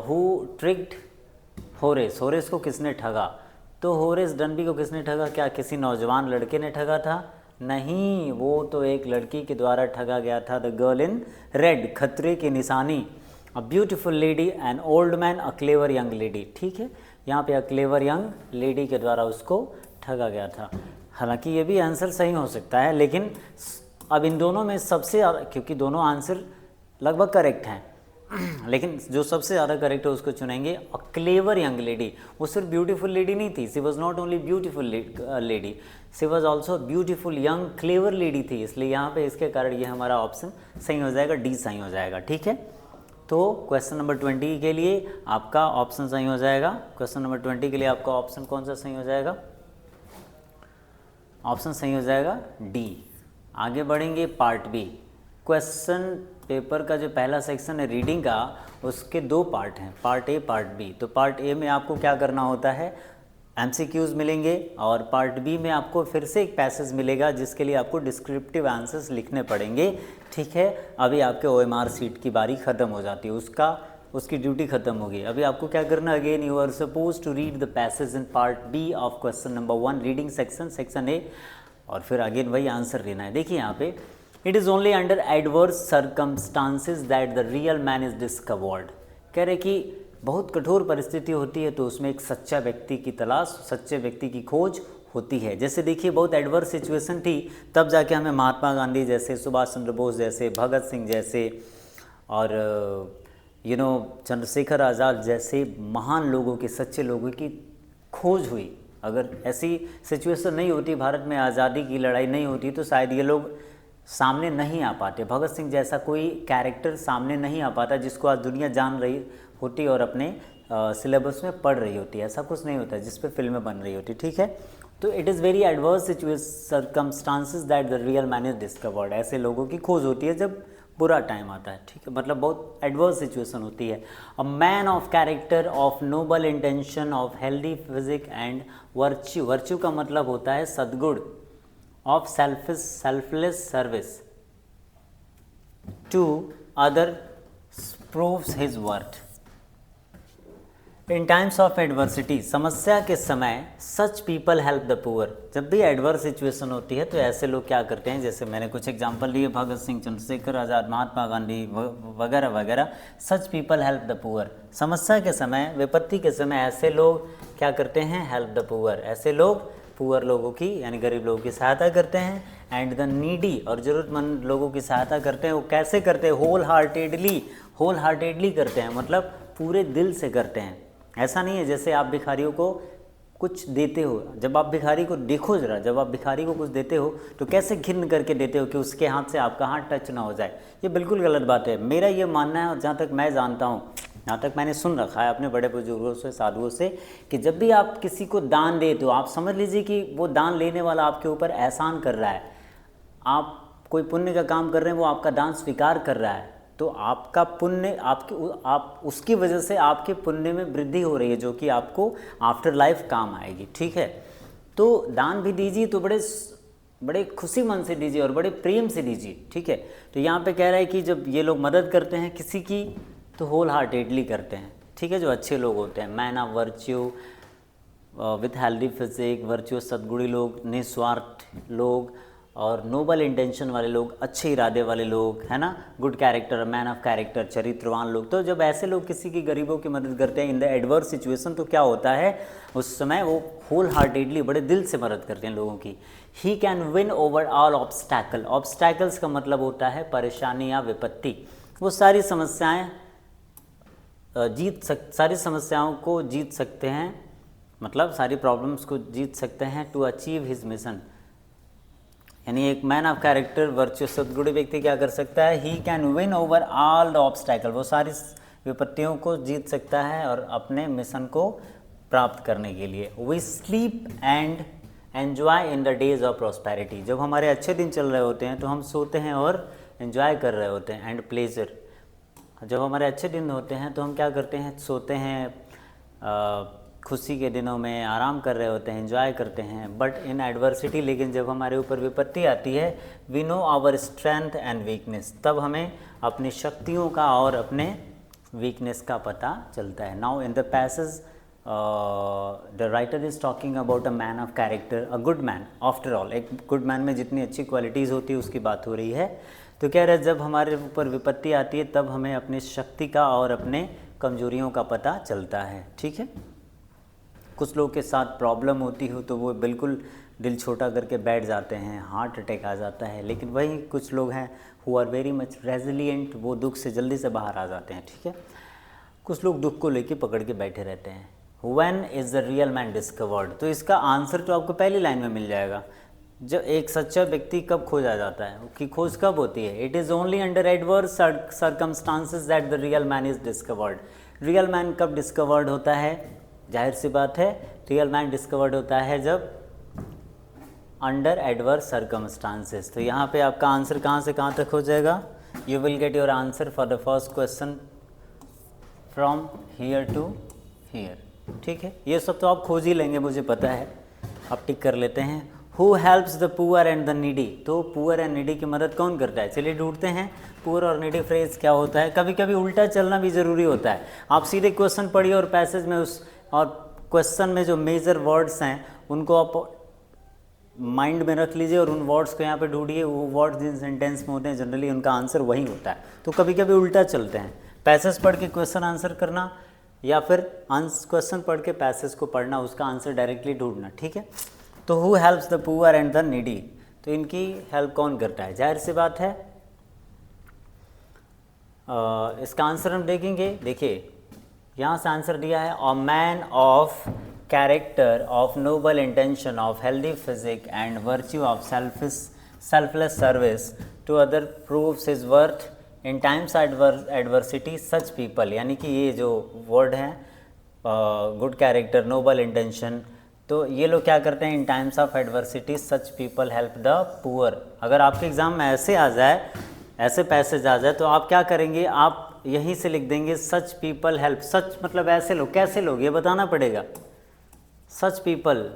हु ट्रिक्ड होरेस? होरेस को किसने ठगा? तो होरेस डनबी को किसने ठगा? क्या किसी नौजवान लड़के ने ठगा था? नहीं, वो तो एक लड़की के द्वारा ठगा गया था। द गर्ल इन रेड, खतरे की निशानी, a beautiful lady, an old man, a clever young lady. ठीक है, यहाँ पे अ क्लेवर यंग लेडी के द्वारा उसको ठगा गया था। हालांकि ये भी आंसर सही हो सकता है, लेकिन अब इन दोनों में सबसे ज़्यादा, क्योंकि दोनों आंसर लगभग करेक्ट हैं, लेकिन जो सबसे ज़्यादा करेक्ट है उसको चुनेंगे। अ क्लेवर यंग लेडी, वो सिर्फ ब्यूटीफुल लेडी नहीं थी, she was not only beautiful lady, she was also beautiful young clever lady थी। इसलिए यहाँ पे इसके कारण ये हमारा ऑप्शन सही हो जाएगा, डी सही हो जाएगा। ठीक है, तो क्वेश्चन नंबर 20 के लिए आपका ऑप्शन सही हो जाएगा। क्वेश्चन नंबर 20 के लिए आपका ऑप्शन कौन सा सही हो जाएगा? ऑप्शन सही हो जाएगा डी। आगे बढ़ेंगे पार्ट बी। क्वेश्चन पेपर का जो पहला सेक्शन है रीडिंग का, उसके दो पार्ट हैं, पार्ट ए पार्ट बी। तो पार्ट ए में आपको क्या करना होता है, एमसीक्यूज़ मिलेंगे, और पार्ट बी में आपको फिर से एक पैसेज मिलेगा जिसके लिए आपको डिस्क्रिप्टिव आंसर्स लिखने पड़ेंगे। ठीक है, अभी आपके ओएमआर सीट की बारी ख़त्म हो जाती है, उसकी ड्यूटी ख़त्म होगी। अभी आपको क्या करना, again you are suppose to read the passage in part B of question number 1 reading section A, और फिर अगेन वही आंसर देना है। देखिए यहाँ पे, it is only under adverse circumstances that the real man is discovered. कह रहे कि बहुत कठोर परिस्थिति होती है तो उसमें एक सच्चा व्यक्ति की तलाश, सच्चे व्यक्ति की खोज होती है। जैसे देखिए बहुत एडवर्स सिचुएशन थी, तब जाके हमें महात्मा गांधी जैसे, सुभाष चंद्र बोस जैसे, भगत सिंह जैसे, और चंद्रशेखर आज़ाद जैसे महान लोगों के, सच्चे लोगों की खोज हुई। अगर ऐसी सिचुएशन नहीं होती, भारत में आज़ादी की लड़ाई नहीं होती, तो शायद ये लोग सामने नहीं आ पाते। भगत सिंह जैसा कोई कैरेक्टर सामने नहीं आ पाता जिसको आज दुनिया जान रही होती और अपने सिलेबस में पढ़ रही होती। ऐसा कुछ नहीं होता जिस पे फिल्में बन रही होती। ठीक है, तो it is very adverse circumstances that the real man is discovered. ऐसे लोगों की खोज होती है जब बुरा टाइम आता है। ठीक है, मतलब बहुत एडवर्स सिचुएशन होती है। A man of character, of noble intention, of healthy physique and virtue. Virtue का मतलब होता है सद्गुण, of selfless service to other proves his worth. In times of adversity, समस्या के समय, such people help the poor. जब भी एडवर्स सिचुएशन होती है तो ऐसे लोग क्या करते हैं, जैसे मैंने कुछ एग्जांपल लिए, भगत सिंह, चंद्रशेखर आज़ाद, महात्मा गांधी वगैरह वगैरह। सच पीपल हेल्प द पुअर। समस्या के समय, विपत्ति के समय ऐसे लोग क्या करते हैं, हेल्प द पुअर। ऐसे लोग पुअर लोगों की यानी गरीब लोगों की सहायता करते हैं। एंड द नीडी, और ज़रूरतमंद लोगों की सहायता करते हैं। वो कैसे करते हैं, होल हार्टेडली करते हैं, मतलब पूरे दिल से करते हैं। ऐसा नहीं है जैसे आप भिखारियों को कुछ देते हो, जब आप भिखारी को देखो जरा, जब आप भिखारी को कुछ देते हो तो कैसे घिन करके देते हो कि उसके हाथ से आपका हाथ टच ना हो जाए। ये बिल्कुल गलत बात है। मेरा ये मानना है, और जहाँ तक मैं जानता हूँ, जहाँ तक मैंने सुन रखा है अपने बड़े बुजुर्गों से, साधुओं से, कि जब भी आप किसी को दान देते हो, आप समझ लीजिए कि वो दान लेने वाला आपके ऊपर एहसान कर रहा है। आप कोई पुण्य का काम कर रहे हैं, वो आपका दान स्वीकार कर रहा है, तो आपका पुण्य, आप उसकी वजह से आपके पुण्य में वृद्धि हो रही है, जो कि आपको आफ्टर लाइफ काम आएगी। ठीक है, तो दान भी दीजिए तो बड़े खुशी मन से दीजिए और बड़े प्रेम से दीजिए। ठीक है, तो यहाँ पे कह रहा है कि जब ये लोग मदद करते हैं किसी की तो होल हार्टेडली करते हैं। ठीक है, जो अच्छे लोग होते हैं, man of virtue with healthy physique, virtue सद्गुणी लोग, निस्वार्थ लोग, और नोबल इंटेंशन वाले लोग, अच्छे इरादे वाले लोग, है ना, good character, man of character, चरित्रवान लोग। तो जब ऐसे लोग किसी की गरीबों की मदद करते हैं इन द एडवर्स सिचुएशन, तो क्या होता है, उस समय वो होल हार्टेडली, बड़े दिल से मदद करते हैं लोगों की। He can win over all obstacle. Obstacles का मतलब होता है परेशानी या विपत्ति। वो सारी समस्याएं सारी समस्याओं को जीत सकते हैं, मतलब सारी प्रॉब्लम्स को जीत सकते हैं। टू अचीव हिज मिशन, यानी एक मैन ऑफ कैरेक्टर, वर्च्यू, सद्गुणी व्यक्ति क्या कर सकता है, he can win over all the obstacle. वो सारी विपत्तियों को जीत सकता है और अपने मिशन को प्राप्त करने के लिए। We sleep and enjoy in the days of prosperity. जब हमारे अच्छे दिन चल रहे होते हैं तो हम सोते हैं और एन्जॉय कर रहे होते हैं। एंड प्लेजर, जब हमारे अच्छे दिन होते हैं तो हम क्या करते हैं, सोते हैं, खुशी के दिनों में आराम कर रहे होते हैं, एंजॉय करते हैं। बट इन एडवर्सिटी, लेकिन जब हमारे ऊपर विपत्ति आती है, we know our strength and weakness, तब हमें अपनी शक्तियों का और अपने वीकनेस का पता चलता है। Now in the passage the writer is talking about a man of character, a good man. After all, एक गुड मैन में जितनी अच्छी क्वालिटीज़ होती है उसकी बात हो रही है। तो कह रहे हैं जब हमारे ऊपर विपत्ति आती है तब हमें अपनी शक्ति का और अपने कमजोरियों का पता चलता है। ठीक है, कुछ लोग के साथ प्रॉब्लम होती हो तो वो बिल्कुल दिल छोटा करके बैठ जाते हैं, हार्ट अटैक आ जाता है। लेकिन वही कुछ लोग हैं who are very much resilient, वो दुख से जल्दी से बाहर आ जाते हैं। ठीक है, कुछ लोग दुख को लेके पकड़ के बैठे रहते हैं। When is the real man discovered, तो इसका आंसर तो आपको पहली लाइन में मिल जाएगा। जो एक सच्चा व्यक्ति कब खोजा जाता है, कि खोज कब होती है? It is only under adverse circumstances that the real man is discovered. Real man कब डिस्कवर्ड होता है? जाहिर सी बात है, रियल मैन डिस्कवर्ड होता है जब अंडर एडवर्स सर्कमस्टांसेस। तो यहाँ पे आपका आंसर कहाँ से कहाँ तक हो जाएगा? You will get your answer for the first question from here to here. ठीक है, ये सब तो आप खोज ही लेंगे, मुझे पता है। आप टिक कर लेते हैं। Who helps the poor and the needy. तो पुअर एंड नीडी की मदद कौन करता है? चलिए ढूंढते हैं पुअर और नीडी फ्रेज क्या होता है। कभी कभी उल्टा चलना भी ज़रूरी होता है। आप सीधे क्वेश्चन पढ़िए और पैसेज में उस और क्वेश्चन में जो मेजर वर्ड्स हैं उनको आप माइंड में रख लीजिए और उन वर्ड्स को यहाँ पे ढूंढिए। वो वर्ड्स जिन सेंटेंस में होते हैं जनरली उनका आंसर वही होता है। तो कभी कभी उल्टा चलते हैं, पैसेज पढ़ के क्वेश्चन आंसर करना या फिर क्वेश्चन पढ़ के पैसेज को पढ़ना, उसका आंसर डायरेक्टली ढूंढना। ठीक है, तो who helps the poor and the needy, तो इनकी हेल्प कौन करता है? जाहिर सी बात है इसका आंसर हम देखेंगे। देखिए यहाँ से आंसर दिया है, a man of character of noble intention of healthy physique and virtue of selfless service to other proves his worth in times adversity such people. यानी कि ये जो वर्ड है गुड कैरेक्टर, नोबल इंटेंशन, तो ये लोग क्या करते हैं? In times of adversity such people help the poor. अगर आपके एग्जाम में ऐसे आ जाए, ऐसे पैसेज आ जाए, तो आप क्या करेंगे? आप यहीं से लिख देंगे सच पीपल हेल्प। सच मतलब ऐसे लोग, कैसे लोग, ये बताना पड़ेगा। सच पीपल,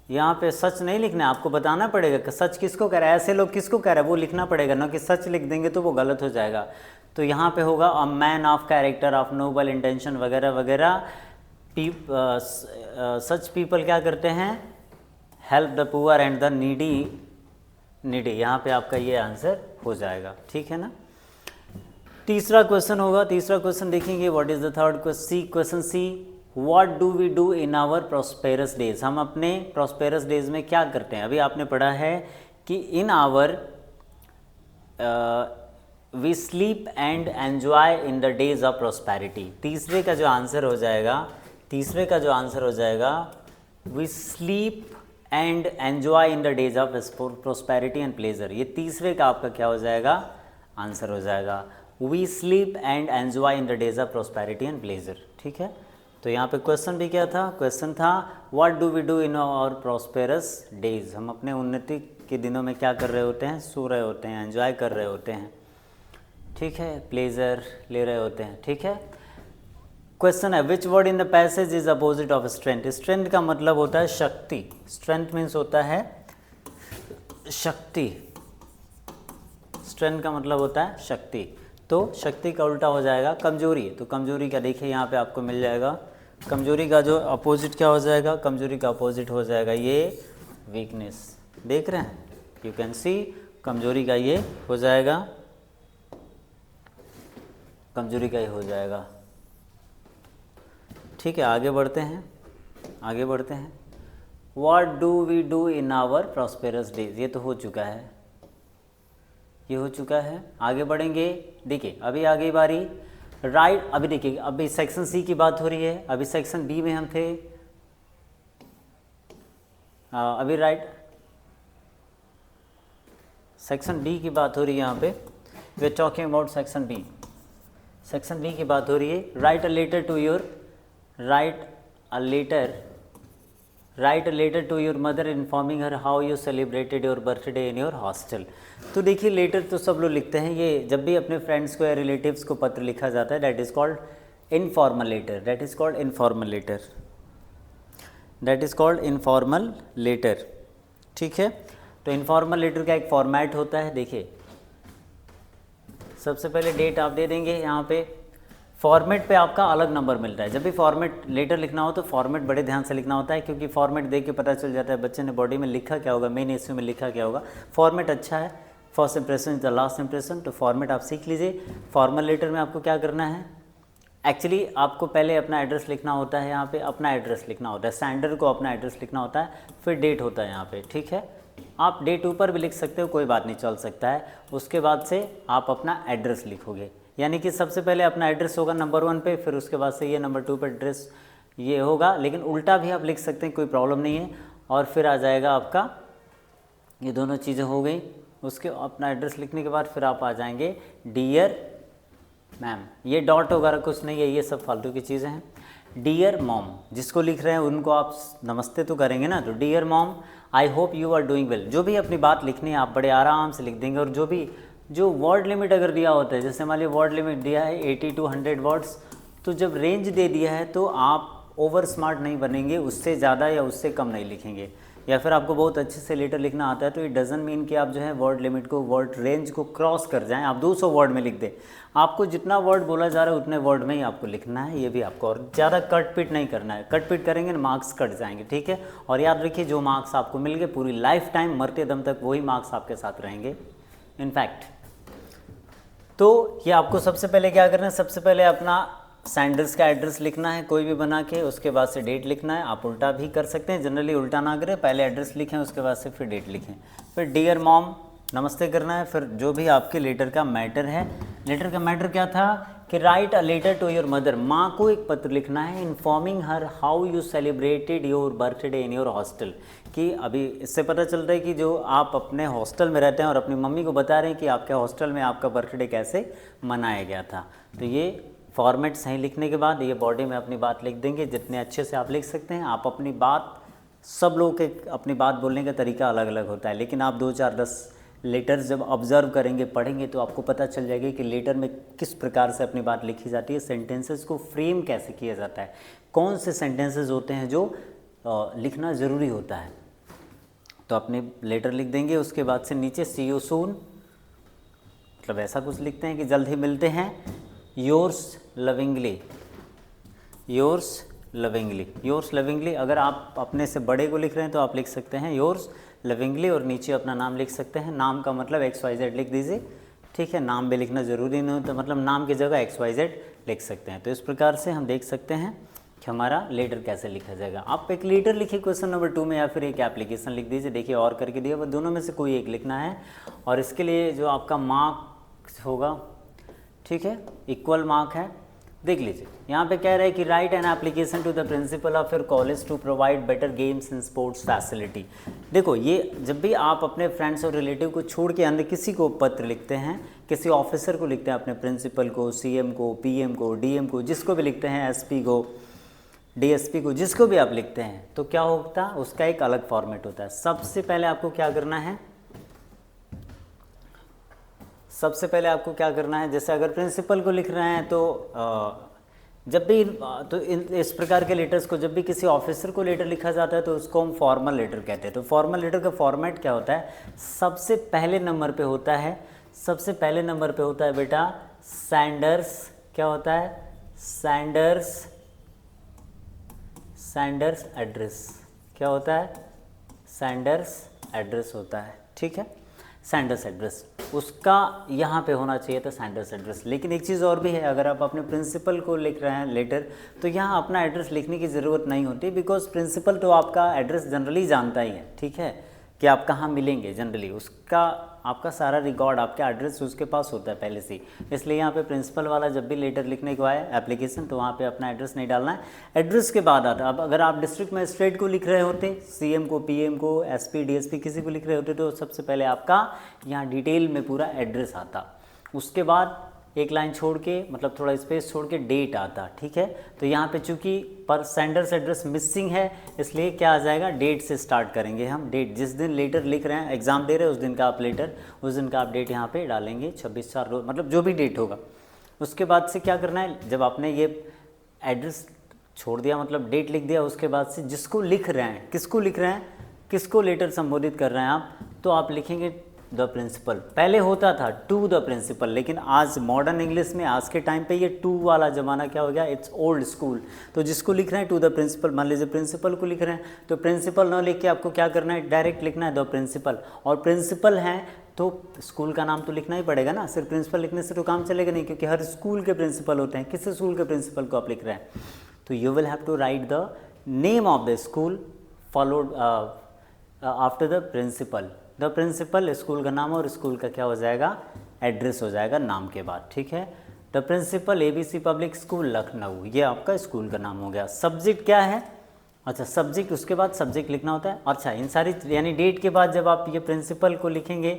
यहाँ पे सच नहीं लिखना है, आपको बताना पड़ेगा कि सच किसको कह रहा है, ऐसे लोग किसको कह रहा है, वो लिखना पड़ेगा ना कि सच लिख देंगे तो वो गलत हो जाएगा। तो यहाँ पे होगा अ man of character of noble intention वगैरह वगैरह। सच पीपल क्या करते हैं? Help the poor and the needy. यहाँ पे आपका ये आंसर हो जाएगा। ठीक है ना। तीसरा क्वेश्चन होगा, तीसरा क्वेश्चन देखेंगे। What is the third question see, what do we do in our prosperous days. हम अपने प्रॉस्पेरस डेज में क्या करते हैं? अभी आपने पढ़ा है कि in our we sleep and enjoy in the days of prosperity. तीसरे का जो आंसर हो जाएगा, we sleep and enjoy in the days of prosperity and pleasure. ये तीसरे का आपका क्या हो जाएगा? आंसर हो जाएगा we sleep and enjoy in the days of prosperity and pleasure. ठीक है, तो यहाँ पे क्वेश्चन भी क्या था? क्वेश्चन था what do we do in our prosperous days. हम अपने उन्नति के दिनों में क्या कर रहे होते हैं? सो रहे होते हैं, एंजॉय कर रहे होते हैं। ठीक है, प्लेजर ले रहे होते हैं। ठीक है, क्वेश्चन है विच word in the passage is opposite of strength. Strength का मतलब होता है शक्ति। स्ट्रेंथ मीन्स होता है शक्ति। स्ट्रेंथ का मतलब होता है शक्ति। तो शक्ति का उल्टा हो जाएगा कमजोरी। तो कमजोरी का देखिए यहाँ पे आपको मिल जाएगा। कमजोरी का जो अपोजिट क्या हो जाएगा? कमजोरी का अपोजिट हो जाएगा ये वीकनेस। देख रहे हैं, यू कैन सी, कमजोरी का ये हो जाएगा, कमजोरी का ये हो जाएगा। ठीक है, आगे बढ़ते हैं। What do we do in our prosperous days, ये तो हो चुका है, ये हो चुका है। आगे बढ़ेंगे। देखिए अभी आगे बारी राइट। अभी देखिए, अभी सेक्शन सी की बात हो रही है, अभी सेक्शन बी में हम थे। अभी राइट सेक्शन डी की बात हो रही है। यहाँ पे we are talking about section B. Section B की बात हो रही है। Write a letter to your mother informing her how you celebrated your birthday in your hostel. तो देखिए लेटर तो सब लोग लिखते हैं। ये जब भी अपने फ्रेंड्स को या रिलेटिव्स को पत्र लिखा जाता है, that is called informal letter. ठीक है, तो इनफॉर्मल लेटर का एक फॉर्मेट होता है। देखिए सबसे पहले डेट आप दे देंगे। यहाँ पे फॉर्मेट पे आपका अलग नंबर मिलता है। जब भी फॉर्मेट लेटर लिखना हो तो फॉर्मेट बड़े ध्यान से लिखना होता है, क्योंकि फॉर्मेट देख के पता चल जाता है बच्चे ने बॉडी में लिखा क्या होगा, मेन इश्यू में लिखा क्या होगा। फॉर्मेट अच्छा है, first impression is the last impression. तो फॉर्मेट आप सीख लीजिए। फॉर्मल लेटर में आपको क्या करना है? एक्चुअली आपको पहले अपना एड्रेस लिखना होता है। यहाँ पे अपना एड्रेस लिखना होता है, सेंडर को अपना एड्रेस लिखना होता है, फिर डेट होता है यहाँ पे। ठीक है, आप डेट ऊपर भी लिख सकते हो, कोई बात नहीं, चल सकता है। उसके बाद से आप अपना एड्रेस लिखोगे, यानी कि सबसे पहले अपना एड्रेस होगा नंबर 1 पे, फिर उसके बाद से ये नंबर 2 पे एड्रेस ये होगा। लेकिन उल्टा भी आप लिख सकते हैं, कोई प्रॉब्लम नहीं है। और फिर आ जाएगा आपका ये दोनों चीज़ें हो गई। उसके अपना एड्रेस लिखने के बाद फिर आप आ जाएंगे डियर मैम, ये डॉट वगैरह कुछ नहीं है, ये सब फालतू की चीज़ें हैं। डियर मॉम, जिसको लिख रहे हैं उनको आप नमस्ते तो करेंगे ना, तो dear mom I hope you are doing well. जो भी अपनी बात लिखनी है आप बड़े आराम से लिख देंगे। और जो वर्ड लिमिट अगर दिया होता है, जैसे मान लीजिए वर्ड लिमिट दिया है 80 to 100 वर्ड्स, तो जब रेंज दे दिया है तो आप ओवर स्मार्ट नहीं बनेंगे, उससे ज़्यादा या उससे कम नहीं लिखेंगे। या फिर आपको बहुत अच्छे से लेटर लिखना आता है तो इट डजंट मीन कि आप जो है वर्ड लिमिट को, वर्ड रेंज को क्रॉस कर जाएं, आप 200 वर्ड में लिख दें। आपको जितना वर्ड बोला जा रहा है उतने वर्ड में ही आपको लिखना है, ये भी आपको, और ज़्यादा कट पिट नहीं करना है। कट पिट करेंगे ना मार्क्स कट जाएंगे, ठीक है। और याद रखिए जो मार्क्स आपको मिल गए पूरी लाइफ टाइम मरते दम तक वही मार्क्स आपके साथ रहेंगे इनफैक्ट। तो ये आपको सबसे पहले क्या करना है, सबसे पहले अपना सैंडर्स का एड्रेस लिखना है कोई भी बना के, उसके बाद से डेट लिखना है। आप उल्टा भी कर सकते हैं, जनरली उल्टा ना करें, पहले एड्रेस लिखें उसके बाद से फिर डेट लिखें। फिर डियर मॉम नमस्ते करना है। फिर जो भी आपके लेटर का मैटर है, लेटर का मैटर क्या था कि write a letter to your mother, माँ को एक पत्र लिखना है, informing her how you celebrated your birthday in your hostel. कि अभी इससे पता चलता है कि जो आप अपने हॉस्टल में रहते हैं और अपनी मम्मी को बता रहे हैं कि आपके हॉस्टल में आपका बर्थडे कैसे मनाया गया था। तो ये फॉर्मेट सही लिखने के बाद ये बॉडी में अपनी बात लिख देंगे, जितने अच्छे से आप लिख सकते हैं। आप अपनी बात, सब लोगों के अपनी बात बोलने का तरीका अलग अलग होता है, लेकिन आप 2 4 10 लेटर्स जब ऑब्जर्व करेंगे, पढ़ेंगे, तो आपको पता चल जाएगा कि लेटर में किस प्रकार से अपनी बात लिखी जाती है, सेंटेंसेस को फ्रेम कैसे किया जाता है, कौन से सेंटेंसेस होते हैं जो लिखना ज़रूरी होता है। तो अपने लेटर लिख देंगे, उसके बाद से नीचे सी यू सून, मतलब ऐसा कुछ लिखते हैं कि जल्द ही मिलते हैं। Yours lovingly, yours lovingly, yours lovingly. अगर आप अपने से बड़े को लिख रहे हैं तो आप लिख सकते हैं योर्स लविंगली और नीचे अपना नाम लिख सकते हैं। नाम का मतलब XYZ लिख दीजिए, ठीक है। नाम भी लिखना ज़रूरी नहीं होता, मतलब नाम की जगह XYZ लिख सकते हैं। तो इस प्रकार से हम देख सकते हैं कि हमारा लेटर कैसे लिखा जाएगा। आप एक लेटर लिखिए क्वेश्चन नंबर 2 में, या फिर एक एप्लीकेशन लिख दीजिए। देखिए और करके दिया, वो दोनों में से कोई एक लिखना है। और इसके लिए जो आपका मार्क्स होगा, ठीक है, इक्वल मार्क है। देख लीजिए यहाँ पे कह रहा है कि write an application to the principal of your college to provide better games and sports facility. देखो ये जब भी आप अपने फ्रेंड्स और रिलेटिव को छोड़ के अन्य किसी को पत्र लिखते हैं, किसी ऑफिसर को लिखते हैं, अपने प्रिंसिपल को, CM को, PM को, DM को, जिसको भी लिखते हैं, SP को, DSP को, जिसको भी आप लिखते हैं, तो क्या होता है, उसका एक अलग फॉर्मेट होता है। सबसे पहले आपको क्या करना है, सबसे पहले आपको क्या करना है, जैसे अगर प्रिंसिपल को लिख रहे हैं तो जब भी तो इस प्रकार के लेटर्स को, जब भी किसी ऑफिसर को लेटर लिखा जाता है तो उसको हम फॉर्मल लेटर कहते हैं। तो फॉर्मल लेटर का फॉर्मेट क्या होता है, सबसे पहले नंबर पे होता है, सबसे पहले नंबर पे होता है बेटा सैंडर्स, क्या होता है, सैंडर्स, सैंडर्स एड्रेस, क्या होता है, सैंडर्स एड्रेस होता है, ठीक है, सैंडर्स एड्रेस, उसका यहाँ पे होना चाहिए था सैंडर्स एड्रेस। लेकिन एक चीज़ और भी है, अगर आप अपने प्रिंसिपल को लिख रहे हैं लेटर, तो यहाँ अपना एड्रेस लिखने की ज़रूरत नहीं होती, बिकॉज प्रिंसिपल तो आपका एड्रेस जनरली जानता ही है, ठीक है, कि आप कहाँ मिलेंगे। जनरली उसका आपका सारा रिकॉर्ड, आपका एड्रेस उसके पास होता है पहले से, इसलिए यहाँ पे प्रिंसिपल वाला जब भी लेटर लिखने को आए एप्लीकेशन, तो वहाँ पे अपना एड्रेस नहीं डालना है, एड्रेस के बाद आता है। अब अगर आप डिस्ट्रिक्ट मजिस्ट्रेट को लिख रहे होते, CM को, PM को, SP DSP किसी को लिख रहे होते, तो सबसे पहले आपका यहाँ डिटेल में पूरा एड्रेस आता, उसके बाद एक लाइन छोड़ के, मतलब थोड़ा स्पेस छोड़ के डेट आता, ठीक है। तो यहाँ पे चूंकि पर सेंडर्स एड्रेस मिसिंग है, इसलिए क्या आ जाएगा, डेट से स्टार्ट करेंगे हम। डेट जिस दिन लेटर लिख रहे हैं, एग्जाम दे रहे हैं, उस दिन का आप लेटर, उस दिन का आप डेट यहाँ पे डालेंगे, 26/4 रोज, मतलब जो भी डेट होगा। उसके बाद से क्या करना है, जब आपने ये एड्रेस छोड़ दिया, मतलब डेट लिख दिया, उसके बाद से जिसको लिख रहे हैं, किसको लिख रहे हैं, किसको लेटर संबोधित कर रहे हैं आप, तो आप लिखेंगे द प्रिंसिपल। पहले होता था टू द प्रिंसिपल, लेकिन आज मॉडर्न इंग्लिश में आज के टाइम पे ये टू वाला ज़माना क्या हो गया, इट्स ओल्ड स्कूल। तो जिसको लिख रहे हैं टू द प्रिंसिपल, मान लीजिए प्रिंसिपल को लिख रहे हैं, तो प्रिंसिपल ना लिख के आपको क्या करना है, डायरेक्ट लिखना है द प्रिंसिपल। और प्रिंसिपल हैं तो स्कूल का नाम तो लिखना ही पड़ेगा ना, सिर्फ प्रिंसिपल लिखने से तो काम चलेगा नहीं, क्योंकि हर स्कूल के प्रिंसिपल होते हैं। किस स्कूल के प्रिंसिपल को आप लिख रहे हैं, तो you will have to write the name of the school followed after the principal. The principal school का नाम और स्कूल का क्या हो जाएगा, एड्रेस हो जाएगा नाम के बाद, ठीक है। The principal ABC public school Lucknow, ये आपका स्कूल का नाम हो गया। सब्जेक्ट क्या है, अच्छा सब्जेक्ट, उसके बाद सब्जेक्ट लिखना होता है। अच्छा इन सारी यानी डेट के बाद जब आप ये प्रिंसिपल को लिखेंगे,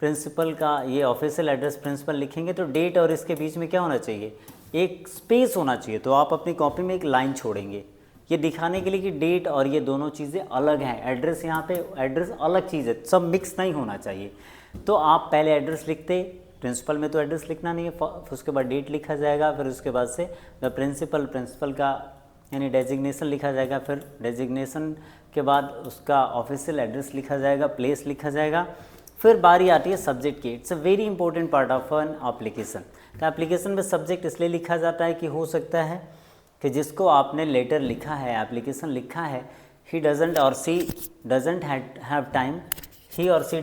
प्रिंसिपल का ये ऑफिशियल एड्रेस प्रिंसिपल लिखेंगे तो डेट और इसके बीच में क्या होना चाहिए, एक स्पेस होना चाहिए। तो आप अपनी कॉपी में एक लाइन छोड़ेंगे ये दिखाने के लिए कि डेट और ये दोनों चीज़ें अलग हैं। एड्रेस यहाँ पे एड्रेस अलग चीज़ है, सब मिक्स नहीं होना चाहिए। तो आप पहले एड्रेस लिखते, प्रिंसिपल में तो एड्रेस लिखना नहीं है, फिर उसके बाद डेट लिखा जाएगा, फिर उसके बाद से द प्रिंसिपल, प्रिंसिपल का यानी डेजिग्नेशन लिखा जाएगा, फिर डेजिग्नेशन के बाद उसका ऑफिशियल एड्रेस लिखा जाएगा, प्लेस लिखा जाएगा, फिर बारी आती है सब्जेक्ट की। It's a very important part of an application. तो एप्लीकेशन में सब्जेक्ट इसलिए लिखा जाता है कि हो सकता है कि जिसको आपने लेटर लिखा है, एप्लीकेशन लिखा है, ही डजंट और she doesn't have time, he or she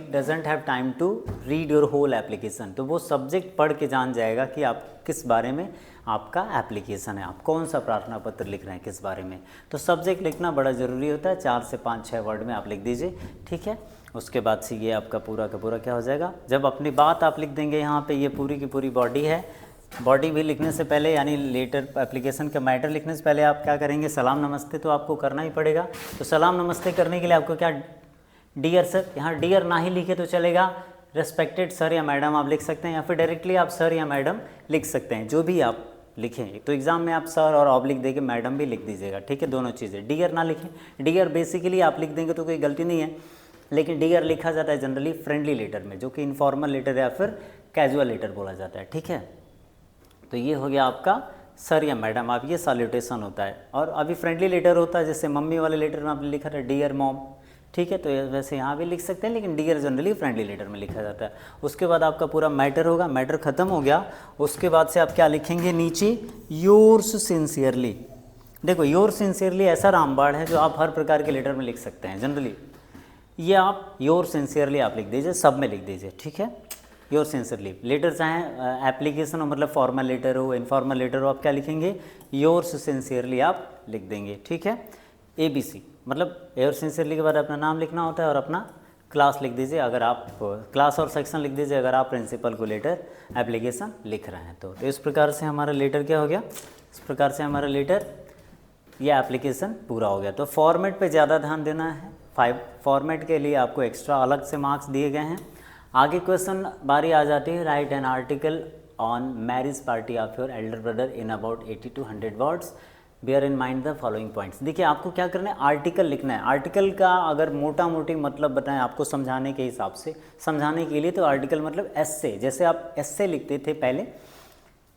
doesn't have time to read your whole application। तो वो सब्जेक्ट पढ़ के जान जाएगा कि आप किस बारे में आपका एप्लीकेशन है, आप कौन सा प्रार्थना पत्र लिख रहे हैं, किस बारे में। तो सब्जेक्ट लिखना बड़ा ज़रूरी होता है, 4 से 5-6 वर्ड में आप लिख दीजिए, ठीक है। उसके बाद से ये आपका पूरा का पूरा क्या हो जाएगा, जब अपनी बात आप लिख देंगे यहाँ पे, ये पूरी की पूरी बॉडी है। बॉडी भी लिखने से पहले यानी लेटर एप्लीकेशन का मैटर लिखने से पहले आप क्या करेंगे, सलाम नमस्ते तो आपको करना ही पड़ेगा। तो सलाम नमस्ते करने के लिए आपको क्या, डियर सर, यहाँ डियर ना ही लिखे तो चलेगा, रेस्पेक्टेड सर या मैडम आप लिख सकते हैं, या फिर डायरेक्टली आप सर या मैडम लिख सकते हैं, जो भी आप लिखें। तो एग्ज़ाम में आप सर और ऑब्लिक दे के मैडम भी लिख दीजिएगा, ठीक है, दोनों चीज़ें। डियर ना लिखें, डियर बेसिकली आप लिख देंगे तो कोई गलती नहीं है, लेकिन डियर लिखा जाता है जनरली फ्रेंडली लेटर में, जो कि इनफॉर्मल लेटर या फिर कैजुअल लेटर बोला जाता है, ठीक है। तो ये हो गया आपका सर या मैडम, आप ये सैल्यूटेशन होता है। और अभी फ्रेंडली लेटर होता है, जैसे मम्मी वाले लेटर में आपने लिखा था डियर मॉम, ठीक है, तो वैसे यहाँ भी लिख सकते हैं, लेकिन डियर जनरली फ्रेंडली लेटर में लिखा जाता है। उसके बाद आपका पूरा मैटर होगा, मैटर ख़त्म हो गया, उसके बाद से आप क्या लिखेंगे नीचे, योर्स सिंसियरली। देखो योर सिंसियरली ऐसा रामबाण है जो आप हर प्रकार के लेटर में लिख सकते हैं जनरली, ये आप योर सिंसियरली आप लिख दीजिए, सब में लिख दीजिए, ठीक है। योर सिंसियरली लेटर चाहे एप्लीकेशन हो, मतलब फॉर्मल लेटर हो, इनफॉर्मल लेटर हो, आप क्या लिखेंगे, योर्स सिंसियरली आप लिख देंगे, ठीक है। ABC मतलब योर सिंसियरली के बाद अपना नाम लिखना होता है और अपना क्लास लिख दीजिए, अगर आप क्लास और सेक्शन लिख दीजिए अगर आप प्रिंसिपल को लेटर एप्लीकेशन लिख रहे हैं तो इस प्रकार से हमारा लेटर क्या हो गया, इस प्रकार से हमारा लेटर ये एप्लीकेशन पूरा हो गया। तो फॉर्मेट पे ज़्यादा ध्यान देना है, 5 फॉर्मेट के लिए आपको एक्स्ट्रा अलग से मार्क्स दिए गए हैं। आगे क्वेश्चन बारी आ जाती है, write an article on marriage party of your elder brother in about 80 to 100 words, bear in mind the following points. देखिए आपको क्या करना है, आर्टिकल लिखना है। आर्टिकल का अगर मोटा मोटी मतलब बताएं आपको समझाने के हिसाब से, समझाने के लिए, तो आर्टिकल मतलब एस्से, जैसे आप एस्से लिखते थे पहले,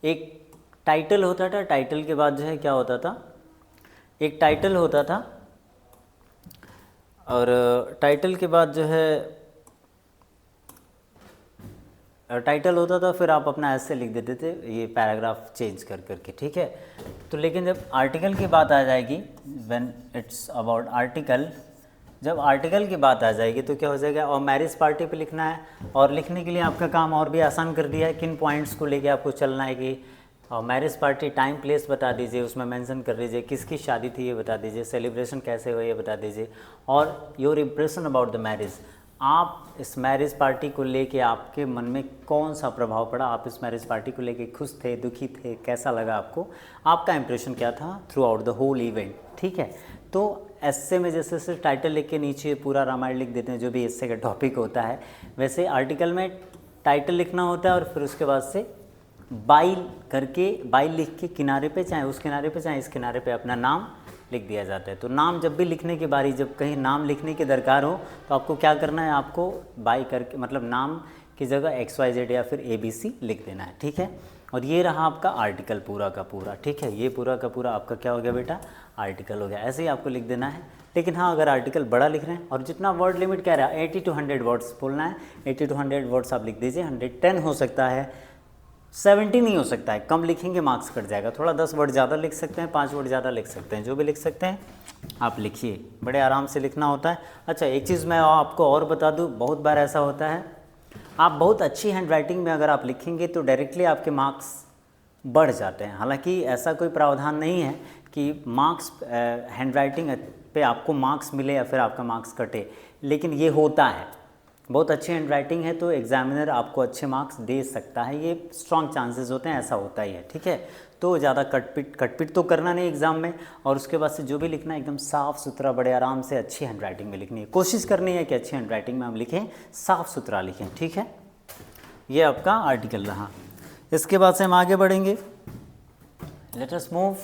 एक टाइटल होता था, टाइटल के बाद जो है क्या होता था, एक टाइटल होता था, और टाइटल के बाद जो है टाइटल होता था, फिर आप अपना ऐसे लिख देते थे, ये पैराग्राफ चेंज कर करके, ठीक है। तो लेकिन जब आर्टिकल की बात आ जाएगी, व्हेन इट्स अबाउट आर्टिकल, जब आर्टिकल की बात आ जाएगी तो क्या हो जाएगा, और मैरिज पार्टी पे लिखना है, और लिखने के लिए आपका काम और भी आसान कर दिया है, किन पॉइंट्स को लेके आपको चलना है कि और मैरिज पार्टी टाइम प्लेस बता दीजिए, उसमें मेंशन कर दीजिए, किसकी शादी थी ये बता दीजिए, सेलिब्रेशन कैसे हुआ ये बता दीजिए, और your impression about the marriage, आप इस मैरिज पार्टी को लेके आपके मन में कौन सा प्रभाव पड़ा, आप इस मैरिज पार्टी को लेके खुश थे, दुखी थे, कैसा लगा आपको, आपका इंप्रेशन क्या था throughout the whole event, ठीक है। तो एस्से में जैसे सिर्फ टाइटल लिख के नीचे पूरा रामायण लिख देते हैं, जो भी एस्से का टॉपिक होता है, वैसे आर्टिकल में टाइटल लिखना होता है और फिर उसके बाद से बाई करके, बाई लिख के किनारे पे, चाहे उस किनारे पे चाहे इस किनारे पे अपना नाम लिख दिया जाता है। तो नाम जब भी लिखने की बारी, जब कहीं नाम लिखने की दरकार हो तो आपको क्या करना है, आपको बाई करके मतलब नाम की जगह XYZ या फिर ABC लिख देना है, ठीक है। और ये रहा आपका आर्टिकल पूरा का पूरा, ठीक है, ये पूरा का पूरा आपका क्या हो गया बेटा, आर्टिकल हो गया। ऐसे ही आपको लिख देना है। लेकिन हाँ, अगर आर्टिकल बड़ा लिख रहे हैं और जितना वर्ड लिमिट कह रहा है 80 to 100 वर्ड्स बोलना है, 80 to 100 वर्ड्स आप लिख दीजिए। 110 हो सकता है, 70 नहीं हो सकता है, कम लिखेंगे मार्क्स कट जाएगा। थोड़ा 10 वर्ड ज़्यादा लिख सकते हैं, 5 वर्ड ज़्यादा लिख सकते हैं, जो भी लिख सकते हैं आप लिखिए, बड़े आराम से लिखना होता है। अच्छा एक चीज़ मैं आपको और बता दूँ, बहुत बार ऐसा होता है, आप बहुत अच्छी हैंडराइटिंग में अगर आप लिखेंगे तो डायरेक्टली आपके मार्क्स बढ़ जाते हैं। हालांकि ऐसा कोई प्रावधान नहीं है कि मार्क्स हैंडराइटिंग पे आपको मार्क्स मिले या फिर आपका मार्क्स कटे, लेकिन ये होता है। बहुत अच्छी हैंड राइटिंग है तो एग्जामिनर आपको अच्छे मार्क्स दे सकता है, ये स्ट्रॉन्ग चांसेस होते हैं, ऐसा होता ही है, ठीक है। तो ज़्यादा कटपिट तो करना नहीं एग्ज़ाम में, और उसके बाद से जो भी लिखना है एकदम साफ़ सुथरा, बड़े आराम से अच्छी हैंड राइटिंग में लिखनी है, कोशिश करनी है कि अच्छी हैंड राइटिंग में हम लिखें, साफ़ सुथरा लिखें, ठीक है। ये आपका आर्टिकल रहा। इसके बाद से हम आगे बढ़ेंगे। Let us move.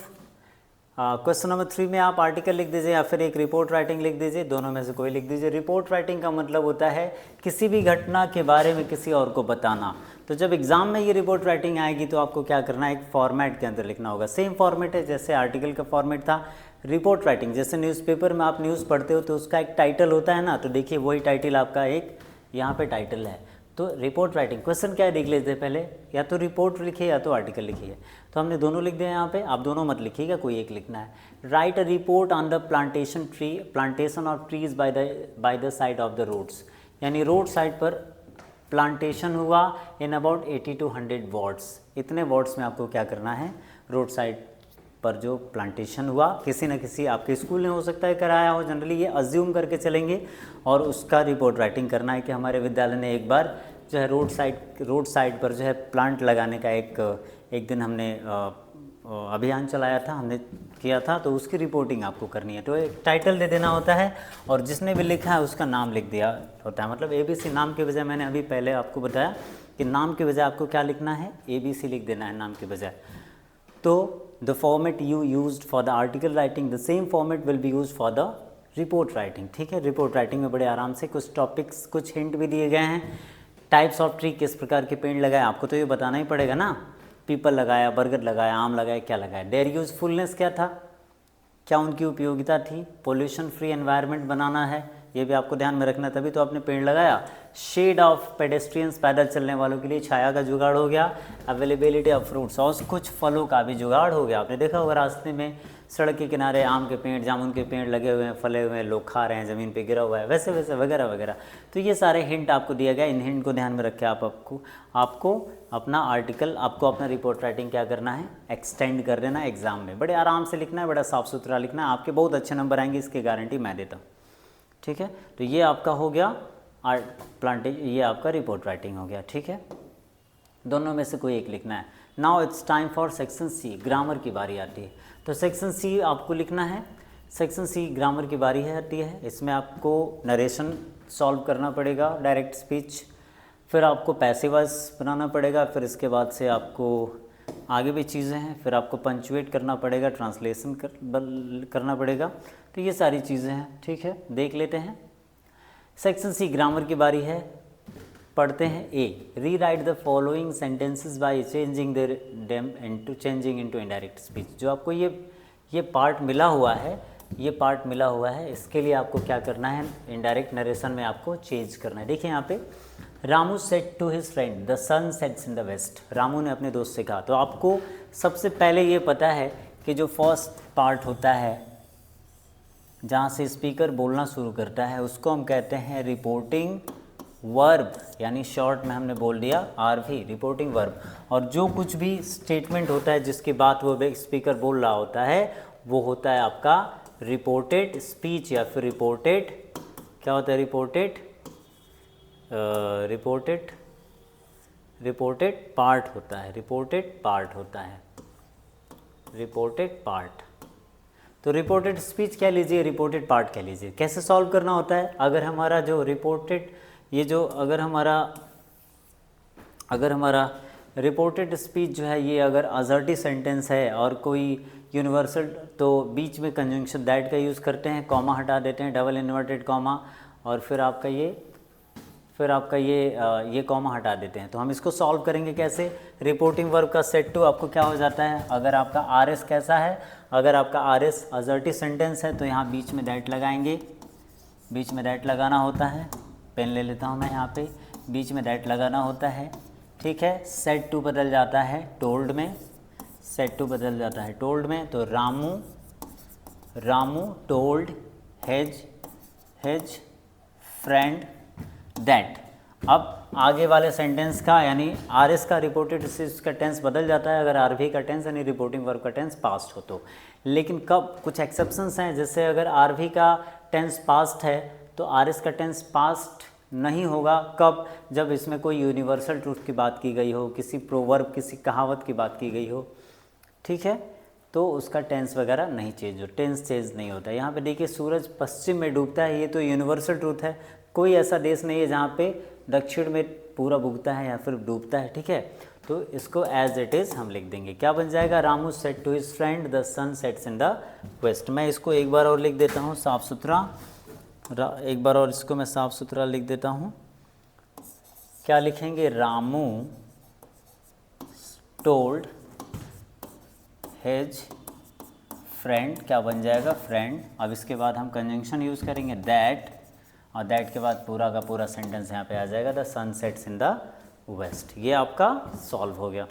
Question number 3 में आप आर्टिकल लिख दीजिए या फिर एक रिपोर्ट राइटिंग लिख दीजिए, दोनों में से कोई लिख दीजिए। रिपोर्ट राइटिंग का मतलब होता है किसी भी घटना के बारे में किसी और को बताना। तो जब एग्जाम में ये रिपोर्ट राइटिंग आएगी तो आपको क्या करना है, एक फॉर्मेट के अंदर लिखना होगा। सेम फॉर्मेट है जैसे आर्टिकल का फॉर्मेट था। रिपोर्ट राइटिंग जैसे न्यूज़पेपर में आप न्यूज़ पढ़ते हो तो उसका एक टाइटल होता है ना, तो देखिए वही टाइटल आपका एक यहाँ पे टाइटल है। तो रिपोर्ट राइटिंग क्वेश्चन क्या है देख लेते हैं पहले, या तो रिपोर्ट लिखिए या तो आर्टिकल लिखिए। तो हमने दोनों लिख दिया यहाँ पे, आप दोनों मत लिखिएगा, कोई एक लिखना है। Write a report on the plantation of trees by the side of the roads, यानी रोड साइड पर प्लांटेशन हुआ इन अबाउट 80 to 100 वार्ड्स। इतने वार्ड्स में आपको क्या करना है, रोड साइड पर जो प्लांटेशन हुआ किसी न किसी आपके स्कूल में हो सकता है कराया हो, जनरली ये अज्यूम करके चलेंगे, और उसका रिपोर्ट राइटिंग करना है कि हमारे विद्यालय ने एक बार जो है रोड साइड पर जो है प्लांट लगाने का एक दिन हमने अभियान चलाया था, हमने किया था, तो उसकी रिपोर्टिंग आपको करनी है। तो एक टाइटल दे देना होता है और जिसने भी लिखा है उसका नाम लिख दिया होता है। मतलब ABC नाम के बजाय, मैंने अभी पहले आपको बताया कि नाम के बजाय आपको क्या लिखना है, ABC लिख देना है नाम के बजाय। तो the format you used for the article writing, the same format will be used for the report writing, ठीक है। रिपोर्ट राइटिंग में बड़े आराम से कुछ टॉपिक्स, कुछ हिंट भी दिए गए हैं। टाइप्स ऑफ ट्री, किस प्रकार के पेड़ लगाए आपको तो ये बताना ही पड़ेगा ना, पीपल लगाया, बरगद लगाया, आम लगाया, क्या लगाया। देयर यूजफुलनेस क्या था, क्या उनकी उपयोगिता थी। पोल्यूशन फ्री एनवायरनमेंट बनाना है, ये भी आपको ध्यान में रखना, तभी तो आपने पेड़ लगाया। शेड ऑफ पेडेस्ट्रियंस, पैदल चलने वालों के लिए छाया का जुगाड़ हो गया। अवेलेबिलिटी ऑफ फ्रूट्स, और कुछ फलों का भी जुगाड़ हो गया। आपने देखा होगा रास्ते में सड़क के किनारे आम के पेड़, जामुन के पेड़ लगे हुए हैं, फले हुए हैं, लोग खा रहे हैं, ज़मीन पे गिरा हुआ है, वैसे वैसे वगैरह वगैरह। तो ये सारे हिंट आपको दिया गया, इन हिंट को ध्यान में रख के आपको अपना आर्टिकल, आपको अपना रिपोर्ट राइटिंग क्या करना है, एक्सटेंड कर देना एग्जाम में। बड़े आराम से लिखना है, बड़ा साफ़ सुथरा लिखना है, आपके बहुत अच्छे नंबर आएंगे, इसकी गारंटी मैं देता हूँ, ठीक है। तो ये आपका हो गया ये आपका रिपोर्ट राइटिंग हो गया, ठीक है। दोनों में से कोई एक लिखना है। Now it's time for section C, grammar की बारी आती है। तो सेक्शन C आपको लिखना है। सेक्शन C ग्रामर की बारी आती है। इसमें आपको नरेशन सॉल्व करना पड़ेगा, डायरेक्ट स्पीच, फिर आपको पैसिव वॉइस बनाना पड़ेगा, फिर इसके बाद से आपको आगे भी चीज़ें हैं, फिर आपको पंचुएट करना पड़ेगा, ट्रांसलेशन करना पड़ेगा। तो ये सारी चीज़ें हैं, ठीक है, देख लेते हैं। सेक्शन C ग्रामर की बारी है, पढ़ते हैं। ए, री right the following sentences by changing them into indirect speech. जो आपको ये पार्ट मिला हुआ है, इसके लिए आपको क्या करना है, इनडायरेक्ट नरेशन में आपको चेंज करना है। देखिए यहाँ पे, Ramu said to his friend the sun sets in the west. Ramu ने अपने दोस्त से कहा। तो आपको सबसे पहले ये पता है कि जो फर्स्ट पार्ट होता है जहाँ से स्पीकर बोलना शुरू करता है उसको हम कहते हैं रिपोर्टिंग वर्ब, यानी शॉर्ट में हमने बोल दिया RV, रिपोर्टिंग वर्ब। और जो कुछ भी स्टेटमेंट होता है जिसकी बात वो स्पीकर बोल रहा होता है वो होता है आपका रिपोर्टेड स्पीच, या फिर रिपोर्टेड, क्या होता है, रिपोर्टेड पार्ट होता है, रिपोर्टेड पार्ट। तो रिपोर्टेड स्पीच कह लीजिए, रिपोर्टेड पार्ट कह लीजिए। कैसे सॉल्व करना होता है, अगर हमारा जो अगर हमारा रिपोर्टेड स्पीच जो है ये अगर असर्टिव सेंटेंस है और कोई यूनिवर्सल, तो बीच में कंजंक्शन दैट का यूज़ करते हैं, कॉमा हटा देते हैं, डबल इन्वर्टेड कॉमा, और फिर आपका ये कॉमा हटा देते हैं। तो हम इसको सॉल्व करेंगे कैसे, रिपोर्टिंग वर्ब का सेट टू आपको क्या हो जाता है, अगर आपका RS कैसा है, अगर आपका RS असर्टिव सेंटेंस है तो यहाँ बीच में दैट लगाएंगे, बीच में दैट लगाना होता है। पेन ले लेता हूँ मैं, यहाँ पे बीच में दैट लगाना होता है, ठीक है। सेट टू बदल जाता है टोल्ड में, तो Ramu told his friend that. अब आगे वाले सेंटेंस का यानी RS का रिपोर्टेड स्पीच का टेंस बदल जाता है अगर RV का टेंस यानी रिपोर्टिंग वर्ब का टेंस पास्ट हो तो। लेकिन कब, कुछ एक्सेप्शंस हैं, जैसे अगर RV का टेंस पास्ट है तो RS का टेंस पास्ट नहीं होगा कब, जब इसमें कोई यूनिवर्सल ट्रूथ की बात की गई हो, किसी प्रोवर्ब, किसी कहावत की बात की गई हो, ठीक है, तो उसका टेंस वगैरह नहीं चेंज हो, टेंस चेंज नहीं होता। यहाँ पे देखिए सूरज पश्चिम में डूबता है, ये तो यूनिवर्सल ट्रूथ है, कोई ऐसा देश नहीं है जहाँ पे दक्षिण में पूरा उगता है या फिर डूबता है, ठीक है। तो इसको एज इट इज़ हम लिख देंगे, क्या बन जाएगा, Ramu said to his friend the sun sets in the west. मैं इसको एक बार और लिख देता हूँ साफ सुथरा, एक बार और इसको मैं साफ सुथरा लिख देता हूँ। क्या लिखेंगे, रामू टोल्ड हिज फ्रेंड, क्या बन जाएगा, फ्रेंड। अब इसके बाद हम कंजंक्शन यूज़ करेंगे दैट, और दैट के बाद पूरा का पूरा सेंटेंस यहाँ पे आ जाएगा, the sun sets in the west. ये आपका सॉल्व हो गया।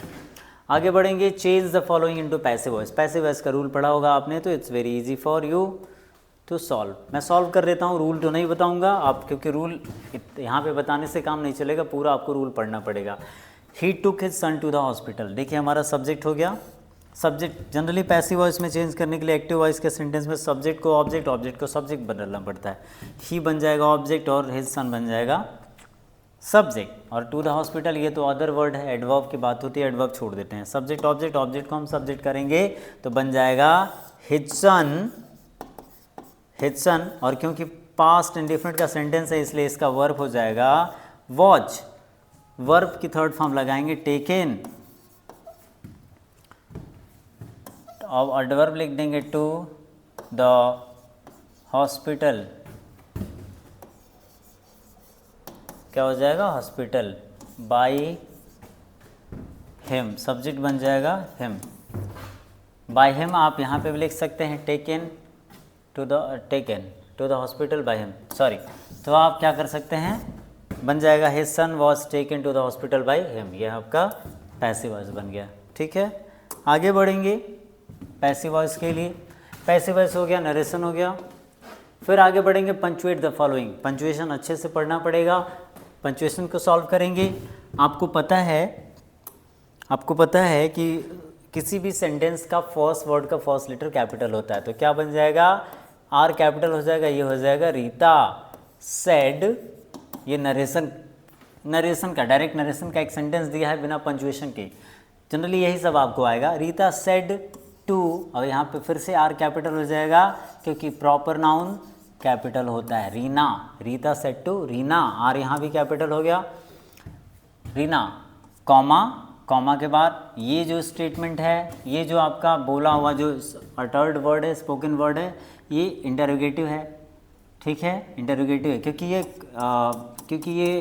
आगे बढ़ेंगे, change the following into passive voice. Passive voice का रूल पढ़ा होगा आपने, तो it's very easy for you to solve. मैं सॉल्व कर देता हूँ, रूल तो नहीं बताऊँगा आप, क्योंकि रूल यहाँ पे बताने से काम नहीं चलेगा, पूरा आपको रूल पढ़ना पड़ेगा। He took his son to the hospital. देखिए हमारा सब्जेक्ट हो गया, सब्जेक्ट जनरली पैसिव वॉइस में चेंज करने के लिए एक्टिव वॉइस के सेंटेंस में सब्जेक्ट को ऑब्जेक्ट, ऑब्जेक्ट को सब्जेक्ट बदलना पड़ता है। ही बन जाएगा ऑब्जेक्ट और हिज सन बन जाएगा सब्जेक्ट, और टू द हॉस्पिटल ये तो अदर वर्ड है, एडवर्ब की बात होती है, एडवर्ब छोड़ देते हैं। सब्जेक्ट ऑब्जेक्ट, ऑब्जेक्ट को हम सब्जेक्ट करेंगे तो बन जाएगा हिज सन, हिज सन, और क्योंकि पास्ट इंडिफिनिट का सेंटेंस है इसलिए इसका वर्ब हो जाएगा वॉच। वर्ब की थर्ड फॉर्म लगाएंगे टेकन, अब एडवर्ब लिख देंगे टू द हॉस्पिटल, क्या हो जाएगा, हॉस्पिटल, बाय हिम, सब्जेक्ट बन जाएगा हिम, बाय हिम। आप यहाँ पे भी लिख सकते हैं taken to the hospital by him, sorry. तो आप क्या कर सकते हैं, बन जाएगा his son was taken to the hospital by him. यह आपका पैसिव वॉइस बन गया, ठीक है। आगे बढ़ेंगे पैसिव वॉइस के लिए, पैसिव वॉइस हो गया, नरेशन हो गया। फिर आगे बढ़ेंगे पंचुएट द फॉलोइंग। पंचुएशन अच्छे से पढ़ना पड़ेगा, पंचुएशन को सॉल्व करेंगे। आपको पता है कि किसी भी सेंटेंस का फर्स्ट वर्ड का फर्स्ट लेटर कैपिटल होता है, तो क्या बन जाएगा, आर कैपिटल हो जाएगा, ये हो जाएगा रीता सेड। ये नरेशन का, डायरेक्ट नरेशन का एक सेंटेंस दिया है बिना पंचुएशन के, जनरली यही सब आपको आएगा। रीता सेड टू, और यहाँ पे फिर से आर कैपिटल हो जाएगा क्योंकि प्रॉपर नाउन कैपिटल होता है। Reena, Rita said to Reena, R यहाँ भी कैपिटल हो गया, रीना, कॉमा, कॉमा के बाद ये जो स्टेटमेंट है, ये जो आपका बोला हुआ जो अटर्ड वर्ड है, स्पोकन वर्ड है, ये इंटरोगेटिव है, ठीक है, इंटरोगेटिव है क्योंकि ये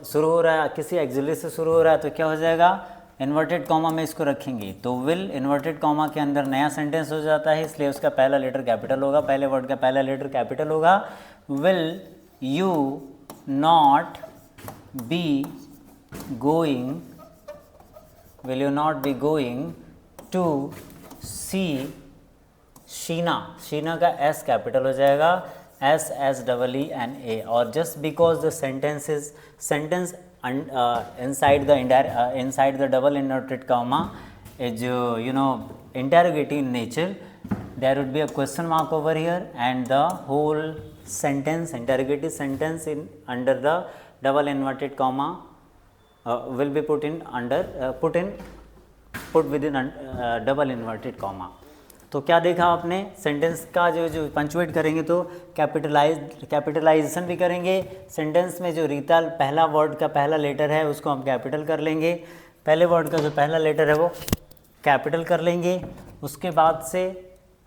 शुरू हो रहा है, किसी एक्सिलरी से शुरू हो रहा है, तो क्या हो जाएगा, इन्वर्टेड कॉमा में इसको रखेंगे तो विल इन्वर्टेड कॉमा के अंदर नया सेंटेंस हो जाता है, इसलिए उसका पहला लेटर कैपिटल होगा, पहले वर्ड का पहला लेटर कैपिटल होगा। Will you not be going to see Sheena, Sheena का एस कैपिटल हो जाएगा, SSEENA, और just because the sentence inside the double inverted comma is interrogative in nature, there would be a question mark over here, and the whole sentence, interrogative sentence under the double inverted comma will be put within double inverted comma। तो क्या देखा आपने, sentence का जो punctuate करेंगे तो capitalisation भी करेंगे। सेंटेंस में जो रीता पहला वर्ड का पहला लेटर है उसको हम कैपिटल कर लेंगे, पहले वर्ड का जो पहला लेटर है वो कैपिटल कर लेंगे। उसके बाद से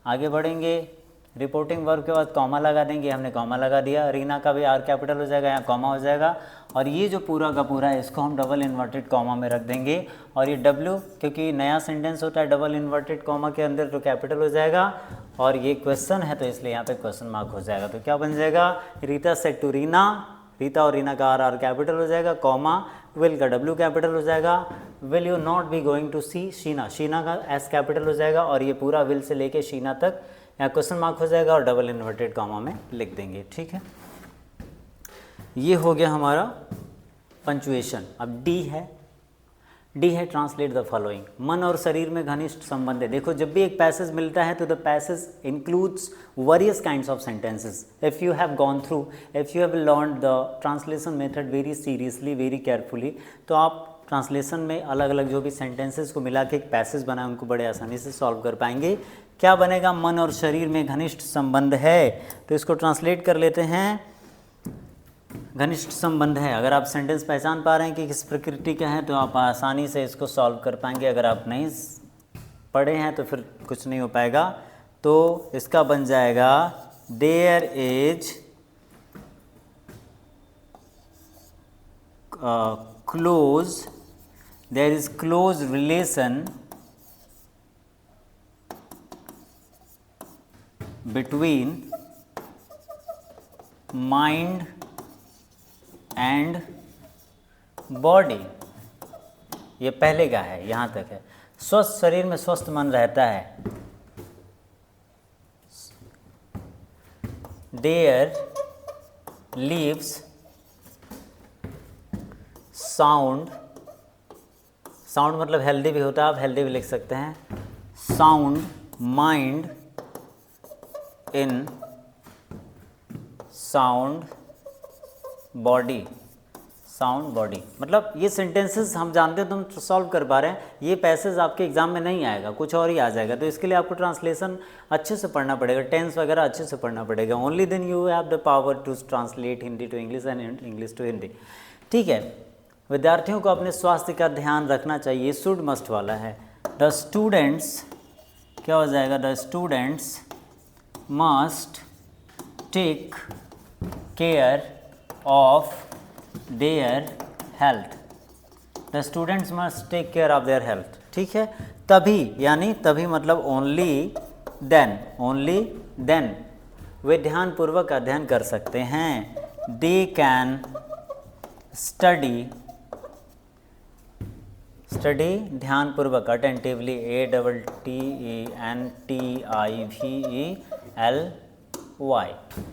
आगे बढ़ेंगे, रिपोर्टिंग वर्ब के बाद कॉमा लगा देंगे, हमने कॉमा लगा दिया, रीना का भी आर कैपिटल हो जाएगा, यहाँ कॉमा हो जाएगा, और ये जो पूरा का पूरा है इसको हम डबल इन्वर्टेड कॉमा में रख देंगे, और ये डब्ल्यू क्योंकि नया सेंटेंस होता है डबल इन्वर्टेड कॉमा के अंदर तो कैपिटल हो जाएगा, और ये क्वेश्चन है तो इसलिए यहाँ पे क्वेश्चन मार्क हो जाएगा। तो क्या बन जाएगा, रीता सेड टू रीना, रीता और रीना का आर कैपिटल हो जाएगा, कॉमा, विल का डब्ल्यू कैपिटल हो जाएगा, will you not be going to see Sheena, Sheena का एस कैपिटल हो जाएगा, और ये पूरा विल से लेके शीना तक यहाँ क्वेश्चन मार्क हो जाएगा और डबल इन्वर्टेड कॉमा में लिख देंगे, ठीक है। ये हो गया हमारा पंचुएशन। अब डी है, डी है ट्रांसलेट द फॉलोइंग। मन और शरीर में घनिष्ठ संबंध है। देखो जब भी एक पैसेज मिलता है तो the passage includes various kinds of sentences. If you have gone through, if you have learn the translation method very seriously, very carefully, तो आप ट्रांसलेशन में अलग अलग जो भी सेंटेंसेस को मिला के एक पैसेज बनाए उनको बड़े आसानी से सॉल्व कर पाएंगे। क्या बनेगा? मन और शरीर में घनिष्ठ संबंध है, तो इसको ट्रांसलेट कर लेते हैं घनिष्ठ संबंध है। अगर आप सेंटेंस पहचान पा रहे हैं कि किस प्रकृति का है तो आप आसानी से इसको सॉल्व कर पाएंगे। अगर आप नहीं पढ़े हैं तो फिर कुछ नहीं हो पाएगा। तो इसका बन जाएगा there is there is close relation between mind and body. ये पहले का है, यहाँ तक है। स्वस्थ शरीर में स्वस्थ मन रहता है। देयर लीव्स साउंड, साउंड मतलब हेल्दी भी होता है, आप हेल्दी भी लिख सकते हैं। Sound mind in sound body, sound body. मतलब ये सेंटेंसेस हम जानते हैं तो हम सॉल्व कर पा रहे हैं। ये पैसेज आपके एग्जाम में नहीं आएगा, कुछ और ही आ जाएगा। तो इसके लिए आपको ट्रांसलेशन अच्छे से पढ़ना पड़ेगा, टेंस वगैरह अच्छे से पढ़ना पड़ेगा। Only then you have the power to translate Hindi to English and English to Hindi. ठीक है, विद्यार्थियों को अपने स्वास्थ्य का ध्यान रखना चाहिए। शुड मस्ट वाला है। द स्टूडेंट्स, क्या हो जाएगा? The students must take care of their health. The students must take care of their health. ठीक है, तभी, यानी तभी मतलब ओनली देन, ओनली देन वे ध्यानपूर्वक अध्ययन कर सकते हैं। दे कैन स्टडी, स्टडी ध्यानपूर्वक, अटेंटिवली, ATTENTIVELY,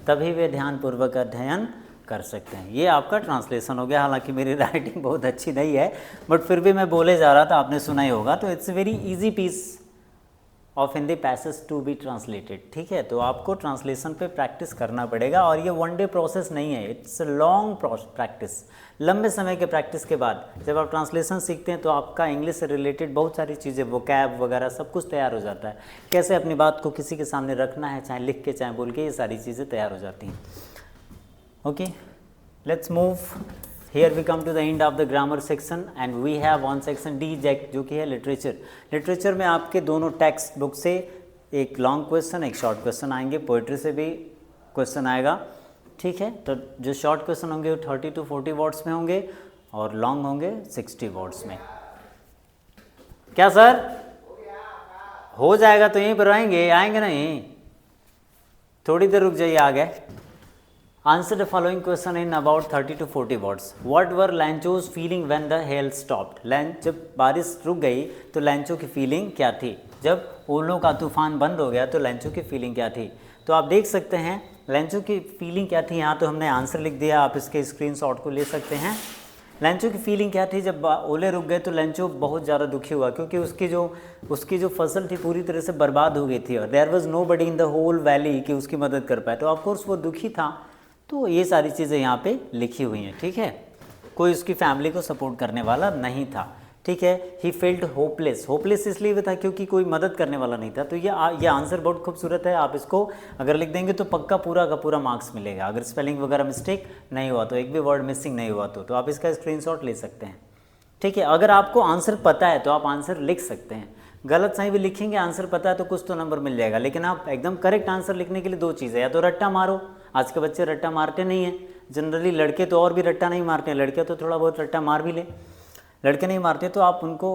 तभी वे ध्यानपूर्वक अध्ययन कर सकते हैं। ये आपका ट्रांसलेशन हो गया। हालांकि मेरी राइटिंग बहुत अच्छी नहीं है बट फिर भी मैं बोले जा रहा था, आपने सुना ही होगा। तो it's very easy piece of Hindi passage to be translated. ठीक है, तो आपको ट्रांसलेशन पे प्रैक्टिस करना पड़ेगा और ये वन डे प्रोसेस नहीं है, इट्स अ लॉन्ग प्रैक्टिस। लंबे समय के प्रैक्टिस के बाद जब आप ट्रांसलेशन सीखते हैं तो आपका इंग्लिश से रिलेटेड बहुत सारी चीज़ें, वोकैब वगैरह सब कुछ तैयार हो जाता है। कैसे अपनी बात को किसी के सामने रखना है, चाहे लिख के चाहे बोल के, ये सारी चीज़ें तैयार हो जाती हैं। Okay, let's move. Here we come to the end of the grammar section and we have one section D जो कि है लिटरेचर। लिटरेचर में आपके दोनों टेक्स्ट बुक से एक लॉन्ग क्वेश्चन, एक शॉर्ट क्वेश्चन आएंगे। पोइट्री से भी क्वेश्चन आएगा। ठीक है, तो जो शॉर्ट क्वेश्चन होंगे वो 30 to 40 वर्ड्स में होंगे और लॉन्ग होंगे 60 वर्ड्स में। क्या सर हो जाएगा? तो यहीं पर आएंगे नहीं, थोड़ी देर रुक जाइए, आ गए। Answer the following question in about 30 to 40 words. What were Lancho's feeling when the hail stopped? जब बारिश रुक गई तो लैंचो की फीलिंग क्या थी? जब ओलों का तूफान बंद हो गया तो लैंचो की फीलिंग क्या थी? तो आप देख सकते हैं लैंचो की फीलिंग क्या थी। यहाँ तो हमने आंसर लिख दिया, आप इसके स्क्रीनशॉट को ले सकते हैं। लैंचो की फीलिंग क्या थी? जब ओले रुक गए तो लैंचो बहुत ज़्यादा दुखी हुआ क्योंकि उसकी जो फसल थी पूरी तरह से बर्बाद हो गई थी और there was nobody in the whole valley कि उसकी मदद कर पाए। तो ऑफकोर्स वो दुखी था। तो ये सारी चीज़ें यहाँ पे लिखी हुई हैं। ठीक है, कोई उसकी फैमिली को सपोर्ट करने वाला नहीं था। ठीक है, ही फेल्ट होपलेस। होपलेस इसलिए भी था क्योंकि कोई मदद करने वाला नहीं था। तो ये आंसर बहुत खूबसूरत है। आप इसको अगर लिख देंगे तो पक्का पूरा का पूरा मार्क्स मिलेगा। अगर स्पेलिंग वगैरह मिस्टेक नहीं हुआ तो, एक भी वर्ड मिसिंग नहीं हुआ तो आप इसका स्क्रीनशॉट ले सकते हैं। ठीक है, अगर आपको आंसर पता है तो आप आंसर लिख सकते हैं। गलत सही भी लिखेंगे, आंसर पता है तो कुछ तो नंबर मिल जाएगा। लेकिन आप एकदम करेक्ट आंसर लिखने के लिए दो चीज़ है, या तो रट्टा मारो। आज के बच्चे रट्टा मारते नहीं हैं जनरली, लड़के तो और भी रट्टा नहीं मारते हैं, लड़के तो थोड़ा बहुत रट्टा मार भी ले, लड़के नहीं मारते। तो आप उनको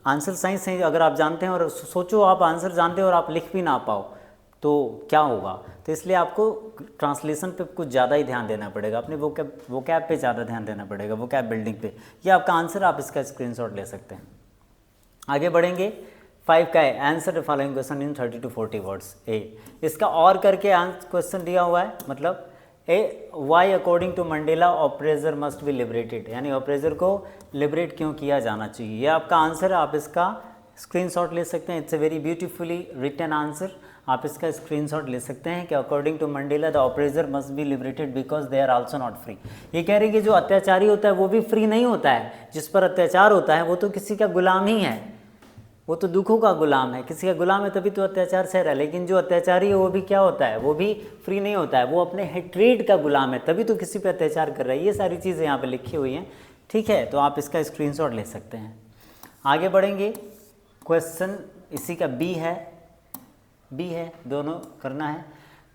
आंसर सही अगर आप जानते हैं और सोचो आप आंसर जानते हो और आप लिख भी ना पाओ तो क्या होगा। तो इसलिए आपको ट्रांसलेशन पे कुछ ज़्यादा ही ध्यान देना पड़ेगा, अपने वोकैब पे ज़्यादा ध्यान देना पड़ेगा, वोकैब बिल्डिंग पे। ये आपका आंसर, आप इसका स्क्रीनशॉट ले सकते हैं। आगे बढ़ेंगे। 5 का है answer the following question in 30 to 40 words. A इसका और करके क्वेश्चन दिया हुआ है, मतलब why according to Mandela oppressor must be liberated, यानी ऑपरेजर को लिबरेट क्यों किया जाना चाहिए। ये आपका आंसर है, आप इसका स्क्रीनशॉट ले सकते हैं। It's a very beautifully written answer, आप इसका स्क्रीनशॉट ले सकते हैं कि according to Mandela the oppressor must be liberated because they are also not free. ये कह रहे हैं कि जो अत्याचारी होता है वो भी फ्री नहीं होता है, जिस पर अत्याचार होता है वो तो किसी का गुलाम ही है, वो तो दुखों का गुलाम है, किसी का गुलाम है तभी तो अत्याचार सह रहा है। लेकिन जो अत्याचारी है वो भी क्या होता है, वो भी फ्री नहीं होता है, वो अपने हेट्रेड का गुलाम है तभी तो किसी पे अत्याचार कर रहा है। ये सारी चीज़ें यहाँ पे लिखी हुई हैं, ठीक है, तो आप इसका स्क्रीनशॉट ले सकते हैं। आगे बढ़ेंगे, क्वेश्चन इसी का बी है, दोनों करना है।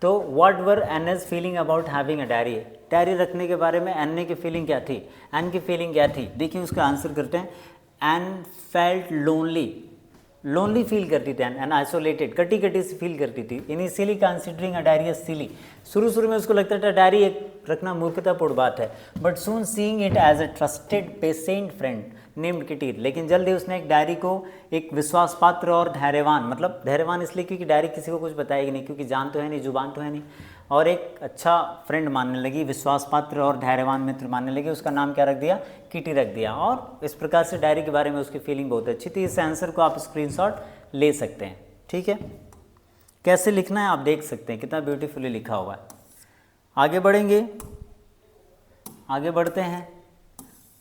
तो what were NS feeling about having a diary, diary रखने के बारे में एन की फीलिंग क्या थी, एन की फीलिंग क्या थी, देखिए उसका आंसर करते हैं। एन फेल्ट लोनली फील करती थी एंड आइसोलेटेड, कटी कटी से फील करती थी। Initially considering a diary as silly, शुरू में उसको लगता था डायरी एक रखना मूर्खतापूर्ण बात है, but soon seeing it as a trusted patient friend named Kitty, लेकिन जल्दी उसने एक डायरी को एक विश्वास पात्र और धैर्यवान, मतलब धैर्यवान इसलिए क्योंकि डायरी किसी को कुछ बताएगी नहीं, क्योंकि जान तो है नहीं, जुबान तो है नहीं, और एक अच्छा फ्रेंड मानने लगी, विश्वास पात्र और धैर्यवान मित्र मानने लगी। उसका नाम क्या रख दिया, किटी रख दिया, और इस प्रकार से डायरी के बारे में उसकी फीलिंग बहुत अच्छी थी। इस आंसर को आप स्क्रीनशॉट ले सकते हैं, ठीक है। कैसे लिखना है आप देख सकते हैं, कितना ब्यूटीफुली लिखा हुआ है। आगे बढ़ेंगे, आगे बढ़ते हैं।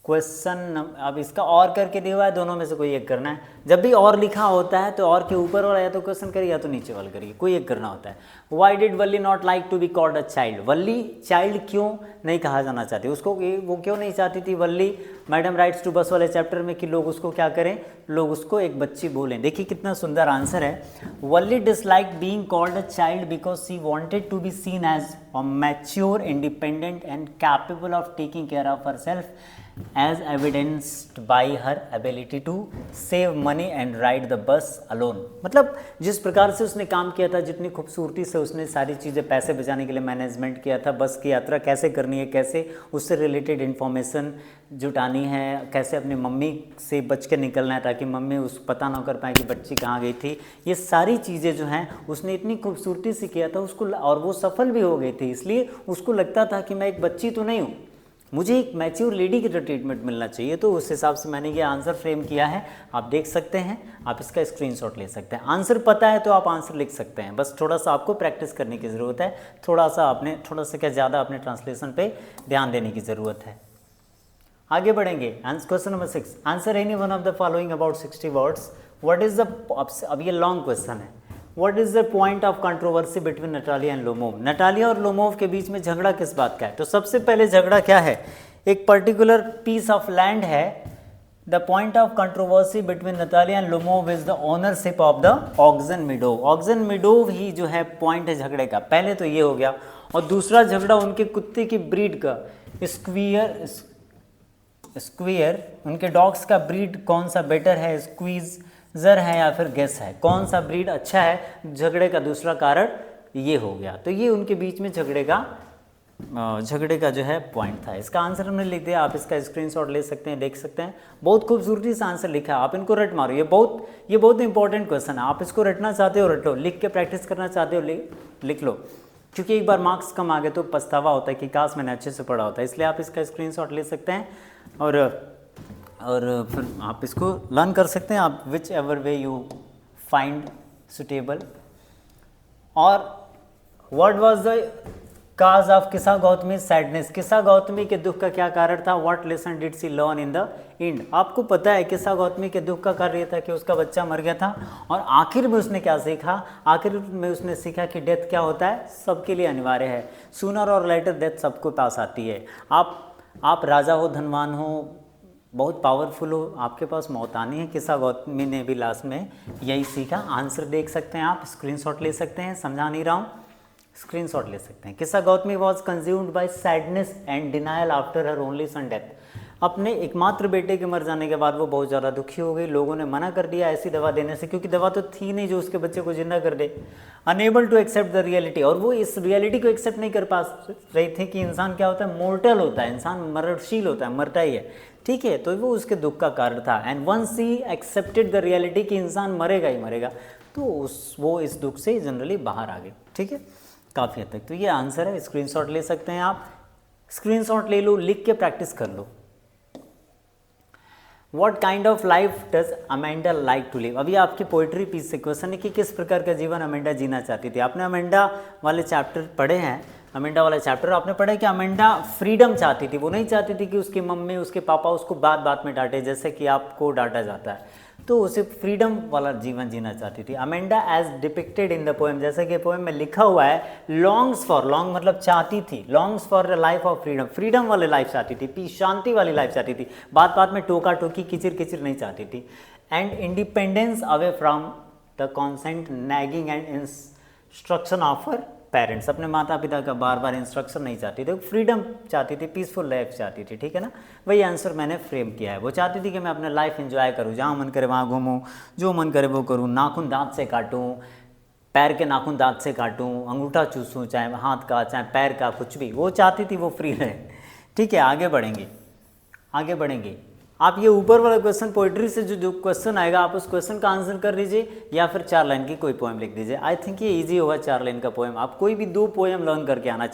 क्वेश्चन अब इसका और करके दिया हुआ है, दोनों में से कोई एक करना है। जब भी और लिखा होता है तो और के ऊपर वाला या तो क्वेश्चन करिए या तो नीचे वाला करिए, कोई एक करना होता है। Why did Valli not like to be called a child, Valli child क्यों नहीं कहा जाना चाहती, उसको वो क्यों नहीं चाहती थी वल्ली। मैडम राइट्स टू बस वाले चैप्टर में कि लोग उसको क्या करें, लोग उसको एक बच्ची बोलें। देखिए कितना सुंदर आंसर है। Valli dislike being called a child because she wanted to be seen as a mature, independent and capable of taking care of herself as evidenced by her ability to save money and ride the bus alone। मतलब जिस प्रकार से उसने काम किया था, जितनी खूबसूरती से उसने सारी चीज़ें पैसे बचाने के लिए मैनेजमेंट किया था, बस की यात्रा कैसे करनी है, कैसे उससे रिलेटेड इन्फॉर्मेशन जुटानी है, कैसे अपनी मम्मी से बच के निकलना है ताकि मम्मी उस पता ना कर पाए कि बच्ची कहाँ गई थी। ये सारी चीज़ें जो हैं उसने इतनी खूबसूरती से किया था उसको, और वो सफल भी हो गई थी। इसलिए उसको लगता था कि मैं एक बच्ची तो नहीं हूँ, मुझे एक मैच्योर लेडी की ट्रीटमेंट मिलना चाहिए। तो उस हिसाब से मैंने ये आंसर फ्रेम किया है, आप देख सकते हैं, आप इसका स्क्रीनशॉट ले सकते हैं। आंसर पता है तो आप आंसर लिख सकते हैं, बस थोड़ा सा आपको प्रैक्टिस करने की ज़रूरत है, थोड़ा सा क्या ज़्यादा अपने ट्रांसलेशन पे ध्यान देने की ज़रूरत है। आगे बढ़ेंगे, question number 6, answer any one of the following about 60 words. What is the, अब ये लॉन्ग क्वेश्चन है। What is the point of controversy between Natalya and Lomov, Natalya और लोमोव के बीच में झगड़ा किस बात का है। तो सबसे पहले झगड़ा क्या है, एक पर्टिकुलर पीस ऑफ लैंड है। The point of controversy between Natalia and Lomov is the ownership of the oxen meadow. Oxen meadow ही जो है पॉइंट है झगड़े का। पहले तो ये हो गया, और दूसरा झगड़ा उनके कुत्ते की ब्रीड का, स्क्वियर उनके डॉग्स का ब्रीड कौन सा बेटर है, स्क्वीजर है या फिर गेस है, कौन सा ब्रीड अच्छा है। झगड़े का दूसरा कारण ये हो गया। तो ये उनके बीच में झगड़े का जो है पॉइंट था। इसका आंसर हमने लिख दिया, आप इसका स्क्रीनशॉट ले सकते हैं, देख सकते हैं। बहुत खूबसूरती से आंसर लिखा है, आप इनको रट मारो। ये बहुत इंपॉर्टेंट क्वेश्चन है, आप इसको रटना चाहते हो रट लो, लिख के प्रैक्टिस करना चाहते हो लिख लो, क्योंकि एक बार मार्क्स कम आ गए तो पछतावा होता है कि काश मैंने अच्छे से पढ़ा होता है। इसलिए आप इसका स्क्रीनशॉट ले सकते हैं और फिर आप इसको लर्न कर सकते हैं, आप whichever way you find suitable. और what was the cause of Kisa Gotami sadness, किस्सा गौतमी के दुख का क्या कारण था। What lesson did she learn in the end, आपको पता है किस्सा गौतमी के दुख का कार्य था कि उसका बच्चा मर गया था, और आखिर में उसने क्या सीखा, आखिर में उसने सीखा कि डेथ क्या होता है, सबके लिए अनिवार्य है, सूनर और लेटर डेथ सबको पास आती है। आप राजा हो, धनवान हो, बहुत पावरफुल हो, आपके पास मौत आनी है। किस्सा गौतमी ने भी लास्ट में यही सीखा। आंसर देख सकते हैं आप, स्क्रीनशॉट ले सकते हैं, समझा नहीं रहा हूँ, स्क्रीनशॉट ले सकते हैं। किस्सा Gautami was consumed by sadness and denial after her only son death, अपने एकमात्र बेटे के मर जाने के बाद वो बहुत ज़्यादा दुखी हो गई। लोगों ने मना कर दिया ऐसी दवा देने से, क्योंकि दवा तो थी नहीं जो उसके बच्चे को जिंदा कर दे। Unable to accept the reality, और वो इस रियलिटी को एक्सेप्ट नहीं कर पा रही थी कि इंसान क्या होता है, मोर्टल होता है, इंसान मरणशील होता है, मरता ही है, ठीक है। तो वो उसके दुख का कारण था। And once he accepted the reality कि इंसान मरेगा ही मरेगा, तो वो इस दुख से जनरली बाहर आ गए, ठीक है। काफ़ी हद तक। तो ये आंसर है, स्क्रीनशॉट ले सकते हैं आप, स्क्रीनशॉट ले लो, लिख के प्रैक्टिस कर लो। What kind of life does Amanda like to live? अभी आपकी पोइट्री पीस से क्वेश्चन है कि किस प्रकार का जीवन अमेंडा जीना चाहती थी। आपने अमेंडा वाले चैप्टर पढ़े हैं, अमेंडा वाला चैप्टर आपने पढ़ा है कि अमेंडा फ्रीडम चाहती थी। वो नहीं चाहती थी कि उसकी मम्मी उसके पापा उसको बात बात में डांटे, जैसे कि आपको डांटा जाता है। तो उसे फ्रीडम वाला जीवन जीना चाहती थी। Amanda as depicted in the poem, जैसे कि पोएम में लिखा हुआ है, लॉन्ग्स फॉर, लॉन्ग मतलब चाहती थी, longs for life of freedom, freedom वाली लाइफ चाहती थी, पीस शांति वाली लाइफ चाहती थी, बात बात में टोका टोकी किचिर किचिर नहीं चाहती थी। And independence away from the constant nagging and instruction of her parents, अपने माता पिता का बार बार इंस्ट्रक्शन नहीं चाहती थी, फ्रीडम चाहती थी, पीसफुल लाइफ चाहती थी। ठीक है ना, वही आंसर मैंने फ्रेम किया है। वो चाहती थी कि मैं अपना लाइफ एंजॉय करूँ, जहाँ मन करे वहाँ घूमूँ, जो मन करे वो करूँ, नाखून दांत से काटूँ, पैर के नाखून दांत से काटूँ, अंगूठा चूसूँ, चाहे हाथ का चाहे पैर का, कुछ भी वो चाहती थी, वो फ्री रहे। ठीक है, आगे बढ़ेंगे, आगे बढ़ेंगे। आप ये ऊपर वाला क्वेश्चन पोइट्री से जो क्वेश्चन आएगा, आप उस क्वेश्चन का आंसर कर दीजिए या फिर 4 लाइन की कोई पोएम लिख दीजिए। आई थिंक ये इजी होगा, 4 लाइन का पोएम। आप कोई भी 2 पोएम लर्न करके आना,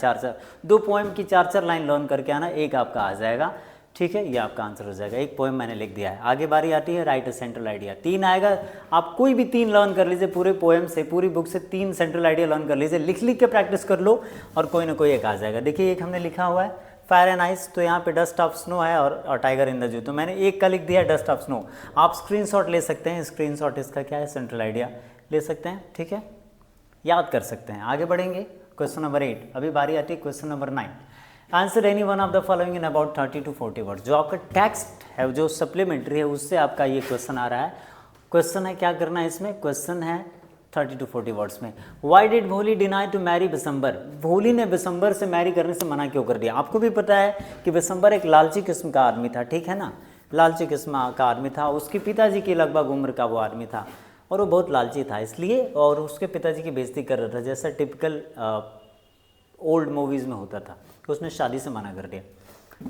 2 पोएम की 4 लाइन लर्न करके आना, एक आपका आ जाएगा। ठीक है, ये आपका आंसर हो जाएगा। एक पोएम मैंने लिख दिया है। आगे बारी आती है राइट अ सेंट्रल आइडिया। 3 आएगा, आप कोई भी 3 लर्न कर लीजिए, पूरे पोएम से, पूरी बुक से 3 सेंट्रल आइडिया लर्न कर लीजिए, लिख लिख के प्रैक्टिस कर लो और कोई ना कोई एक आ जाएगा। देखिए एक हमने लिखा हुआ है फायर एंड आइस, तो यहाँ पे डस्ट ऑफ स्नो है और टाइगर इन द जू, तो मैंने एक का लिख दिया डस्ट ऑफ स्नो। आप स्क्रीनशॉट ले सकते हैं, स्क्रीनशॉट इसका क्या है, सेंट्रल आइडिया ले सकते हैं। ठीक है, याद कर सकते हैं। आगे बढ़ेंगे, क्वेश्चन नंबर 8। अभी बारी आती है question number 9। Answer any one of the following in about 30 to 40 words. जो आपका टेक्स्ट है, जो सप्लीमेंट्री है, उससे आपका ये क्वेश्चन आ रहा है। क्वेश्चन है, क्या करना है इसमें, क्वेश्चन है 30 to 40 वर्ड्स में। वाई डिड भोली डिनाई टू मैरी बिसम्बर? भोली ने बिसम्बर से मैरी करने से मना क्यों कर दिया? आपको भी पता है कि बिसम्बर एक लालची किस्म का आदमी था, ठीक है ना, लालची किस्म का आदमी था। उसके पिताजी की लगभग उम्र का वो आदमी था और वो बहुत लालची था इसलिए, और उसके पिताजी की बेइज्जती कर रहा था, जैसा टिपिकल ओल्ड मूवीज़ में होता था। तो उसने शादी से मना कर दिया।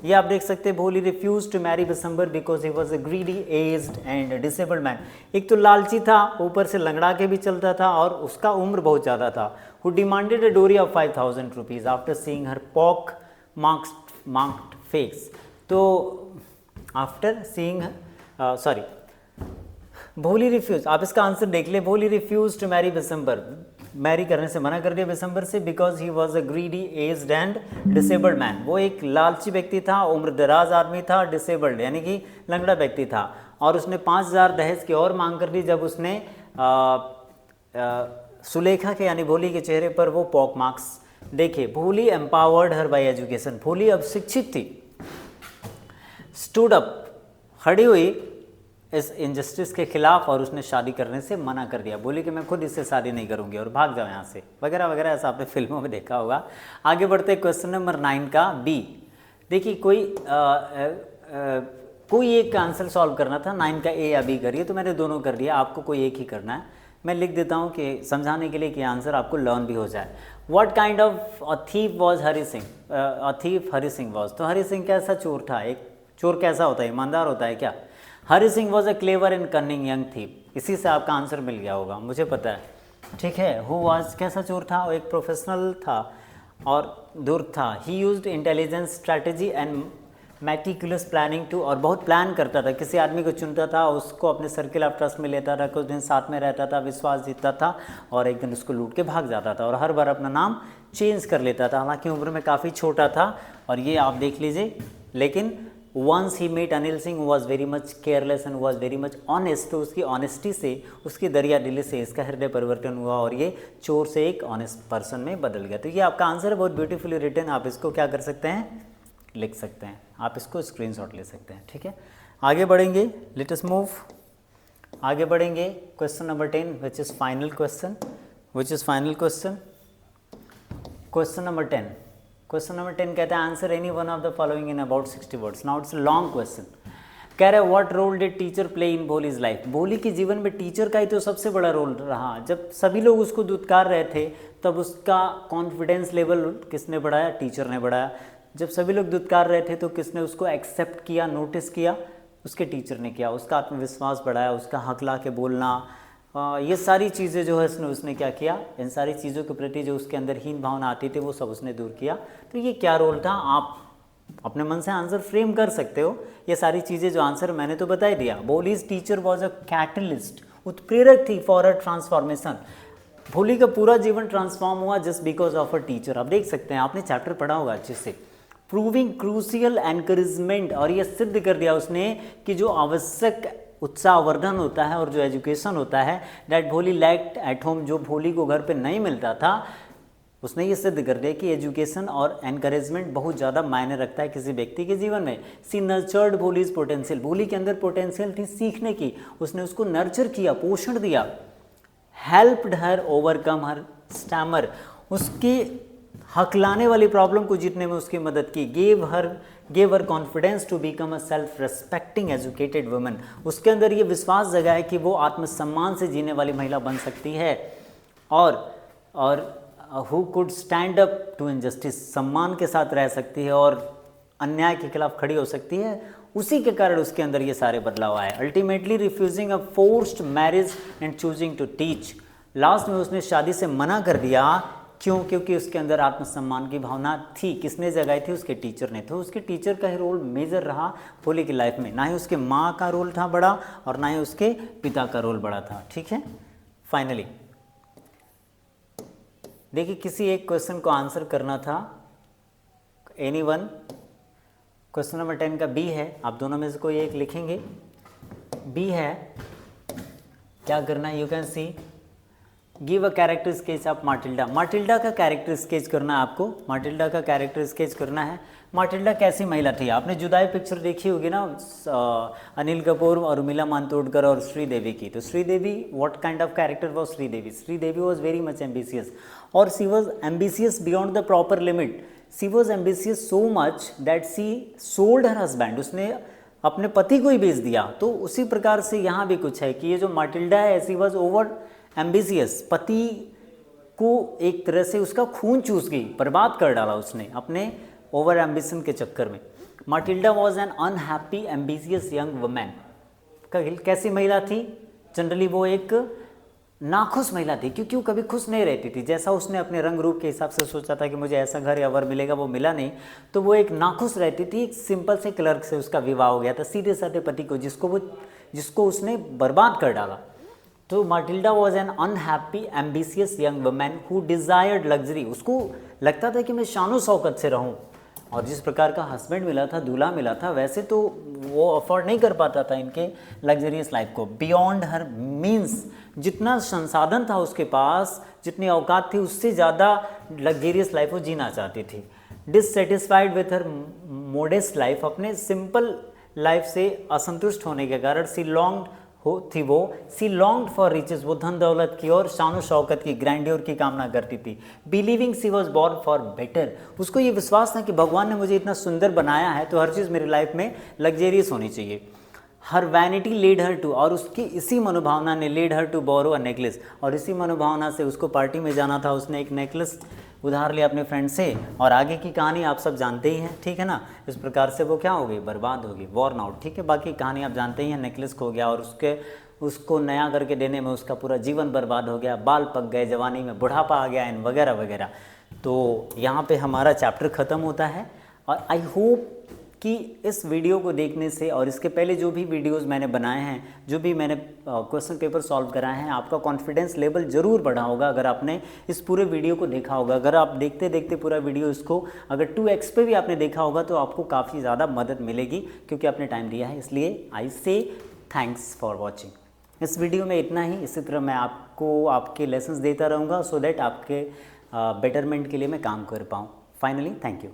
ये आप देख सकते हैं, Bholi refuse to marry Bishamber because he was a greedy aged and disabled man. एक तो लालची था, ऊपर से लंगड़ा के भी चलता था और उसका उम्र बहुत ज़्यादा था। हु डिमांडेड अ डोरी of 5000 rupees after seeing her pock marked face. तो आफ्टर सीइंग भोली रिफ्यूज, आप इसका आंसर देख ले। भोली रिफ्यूज टू मैरी बिसम्बर, मैरी करने से मना कर दिया बिसम्बर से, because he was a greedy aged and disabled man. वो एक लालची व्यक्ति था, उम्र दराज आदमी था, डिसेबल्ड यानी कि लंगड़ा व्यक्ति था, और उसने 5000 दहेज की और मांग कर दी जब उसने सुलेखा के यानी भोली के चेहरे पर वो पॉक मार्क्स देखे। भोली एम्पावर्ड हर बाय एजुकेशन, भोली अब शिक्षित थी। स्टूड अप, खड़ी हुई इस इनजस्टिस के खिलाफ, और उसने शादी करने से मना कर दिया। बोली कि मैं खुद इससे शादी नहीं करूंगी और भाग जाओ यहाँ से, वगैरह वगैरह, ऐसा आपने फिल्मों में देखा होगा। आगे बढ़ते क्वेश्चन नंबर 9 का बी। देखिए कोई एक का आंसर सॉल्व करना था, 9 का ए या बी करिए, तो मैंने दोनों कर दिया, आपको कोई एक ही करना है। मैं लिख देता हूँ कि समझाने के लिए कि आंसर आपको लर्न भी हो जाए। What kind of a thief was Hari Singh? A thief Hari Singh was, तो हरी सिंह कैसा चोर था? एक चोर कैसा होता है, ईमानदार होता है क्या? Hari Singh was a clever and cunning young thief, इसी से आपका आंसर मिल गया होगा, मुझे पता है। ठीक है, हु वॉज, कैसा चोर था? वो एक प्रोफेशनल था और दूर था। He used intelligence strategy and meticulous planning to, और बहुत प्लान करता था, किसी आदमी को चुनता था, उसको अपने सर्किल ऑफ ट्रस्ट में लेता था, कुछ दिन साथ में रहता था, विश्वास जीतता था, और एक दिन उसको लूट के भाग जाता था, और हर बार अपना नाम चेंज कर लेता था। हालांकि उम्र में काफ़ी छोटा था, और ये आप देख लीजिए। लेकिन once he met Anil Singh was very much careless and was very much honest, तो उसकी ऑनेस्टी से, उसकी दरिया दिली से इसका हृदय परिवर्तन हुआ और ये चोर से एक ऑनेस्ट पर्सन में बदल गया। तो ये आपका आंसर है, बहुत ब्यूटीफुली रिटन। आप इसको क्या कर सकते हैं, लिख सकते हैं, आप इसको स्क्रीनशॉट ले सकते हैं। ठीक है, आगे बढ़ेंगे, लेट अस मूव, आगे बढ़ेंगे। Question number 10 which is final question, question number 10। Question number 10 कहता है answer any one of the following in about 60 words. Now it's long question. कह रहा है what role did teacher play in Bholi's life? Bholi के जीवन में टीचर का ही तो सबसे बड़ा रोल रहा। जब सभी लोग उसको दुत्कार रहे थे, तब उसका कॉन्फिडेंस लेवल किसने बढ़ाया? टीचर ने बढ़ाया। जब सभी लोग दुत्कार रहे थे, तो किसने उसको एक्सेप्ट किया, नोटिस किया? उसके टीचर ने किया। उसका आत्मविश्वास बढ़ाया, उसका हक ला के बोलना, ये सारी चीज़ें जो है उसने क्या किया, इन सारी चीज़ों के प्रति जो उसके अंदर हीन भावना आती थी वो सब उसने दूर किया। तो ये क्या रोल था, आप अपने मन से आंसर फ्रेम कर सकते हो। ये सारी चीज़ें जो आंसर मैंने तो बता ही दिया। Bholi's teacher was a catalyst, उत्प्रेरक थी फॉर अ ट्रांसफॉर्मेशन। भोली का पूरा जीवन ट्रांसफॉर्म हुआ just because of a teacher. आप देख सकते हैं, आपने चैप्टर पढ़ा होगा अच्छे से। प्रूविंग क्रूशियल एनकरेजमेंट, और ये सिद्ध कर दिया उसने कि जो आवश्यक उत्साहवर्धन होता है और जो एजुकेशन होता है दैट भोली लैक्ड एट होम, जो भोली को घर पे नहीं मिलता था, उसने ये सिद्ध कर दिया कि एजुकेशन और एनकरेजमेंट बहुत ज़्यादा मायने रखता है किसी व्यक्ति के जीवन में। सी नर्चर्ड भोलीज पोटेंशियल, भोली के अंदर पोटेंशियल थी सीखने की, उसने उसको नर्चर किया, पोषण दिया। हेल्प्ड हर ओवरकम हर स्टैमर, उसके हकलाने वाली प्रॉब्लम को जीतने में उसकी मदद की। Gave her confidence to become a self respecting educated woman, उसके अंदर ये विश्वास जगा है कि वो आत्मसम्मान से जीने वाली महिला बन सकती है। और who could stand up to injustice, सम्मान के साथ रह सकती है और अन्याय के खिलाफ खड़ी हो सकती है। उसी के कारण उसके अंदर ये सारे बदलाव आए। Ultimately refusing a forced marriage and choosing to teach, last में उसने शादी से मना कर दिया। क्यों? क्योंकि उसके अंदर आत्मसम्मान की भावना थी। किसने जगाई थी? उसके टीचर ने। तो उसके टीचर का ही रोल मेजर रहा भोली की लाइफ में, ना ही उसके माँ का रोल था बड़ा और ना ही उसके पिता का रोल बड़ा था। ठीक है, फाइनली देखिए, किसी एक क्वेश्चन को आंसर करना था। एनीवन? क्वेश्चन नंबर 10 का बी है, आप दोनों में से कोई एक लिखेंगे। बी है, क्या करना है? You can see give a character sketch of माटिल्डा। माटिल्डा का कैरेक्टर स्केच करना है आपको। माटिल्डा का कैरेक्टर स्केच करना है। माटिल्डा कैसी महिला थी? आपने जुदाई पिक्चर देखी होगी ना, अनिल कपूर और उर्मिला मातोंडकर और श्रीदेवी की। तो Sridevi, what kind of character was Sridevi? Sridevi was very much ambitious, और she was ambitious beyond the proper limit. She was ambitious so much that she sold her husband, उसने अपने पति को ही बेच दिया। तो उसी प्रकार से यहाँ भी कुछ है कि ये जो माटिल्डा है, सी वॉज ओवर एम्बिशियस, पति को एक तरह से उसका खून चूस गई, बर्बाद कर डाला उसने अपने ओवर एम्बिशन के चक्कर में। माटिल्डा was an unhappy ambitious young women. कैसी महिला थी? जनरली वो एक नाखुश महिला थी, क्योंकि वो कभी खुश नहीं रहती थी। जैसा उसने अपने रंग रूप के हिसाब से सोचा था कि मुझे ऐसा घर या वर मिलेगा, वो मिला नहीं, तो वो एक नाखुश रहती थी। एक सिंपल से क्लर्क से उसका विवाह हो गया था, सीधे साधे पति को, जिसको उसने बर्बाद कर डाला। तो माटिल्डा was an unhappy ambitious young women who desired luxury. उसको लगता था कि मैं शानो शौकत से रहूं, और जिस प्रकार का हस्बैंड मिला था, दूल्हा मिला था, वैसे तो वो अफोर्ड नहीं कर पाता था इनके लग्जरियस लाइफ को। बियॉन्ड हर मीन्स, जितना संसाधन था उसके पास, जितनी औकात थी, उससे ज़्यादा लग्जरियस लाइफ वो जीना चाहती थी। Dissatisfied with her modest life, अपने सिंपल लाइफ से असंतुष्ट होने के कारण सी लॉन्ग्ड फॉर रिचेस, वो धन दौलत की और शानो शौकत की, ग्रैंड्योर की कामना करती थी। Believing she was born for better, उसको ये विश्वास था कि भगवान ने मुझे इतना सुंदर बनाया है तो हर चीज़ मेरी लाइफ में लग्जेरियस होनी चाहिए। Her vanity led her to, और उसकी इसी मनोभावना ने led her to borrow a necklace, और इसी मनोभावना से उसको पार्टी में जाना था, उसने एक नेकलेस उधार लिया अपने फ्रेंड से, और आगे की कहानी आप सब जानते ही हैं। ठीक है ना, इस प्रकार से वो क्या हो गई? बर्बाद हो गई, वॉर्न आउट। ठीक है, बाकी कहानी आप जानते ही हैं। नेकलेस खो गया और उसको नया करके देने में उसका पूरा जीवन बर्बाद हो गया, बाल पक गए, जवानी में बुढ़ापा आ गया, इन वगैरह वगैरह। तो यहाँ पे हमारा चैप्टर ख़त्म होता है, और आई होप कि इस वीडियो को देखने से और इसके पहले जो भी वीडियोस मैंने बनाए हैं, जो भी मैंने क्वेश्चन पेपर सॉल्व कराए हैं, आपका कॉन्फिडेंस लेवल ज़रूर बढ़ा होगा अगर आपने इस पूरे वीडियो को देखा होगा। अगर आप देखते देखते पूरा वीडियो इसको अगर 2x पे भी आपने देखा होगा तो आपको काफ़ी ज़्यादा मदद मिलेगी, क्योंकि आपने टाइम दिया है। इसलिए आई से थैंक्स फॉर वॉचिंग। इस वीडियो में इतना ही। इसी तरह मैं आपको आपके लेसन्स देता रहूँगा, सो दैट आपके बेटरमेंट के लिए मैं काम कर पाऊँ। Finally thank you.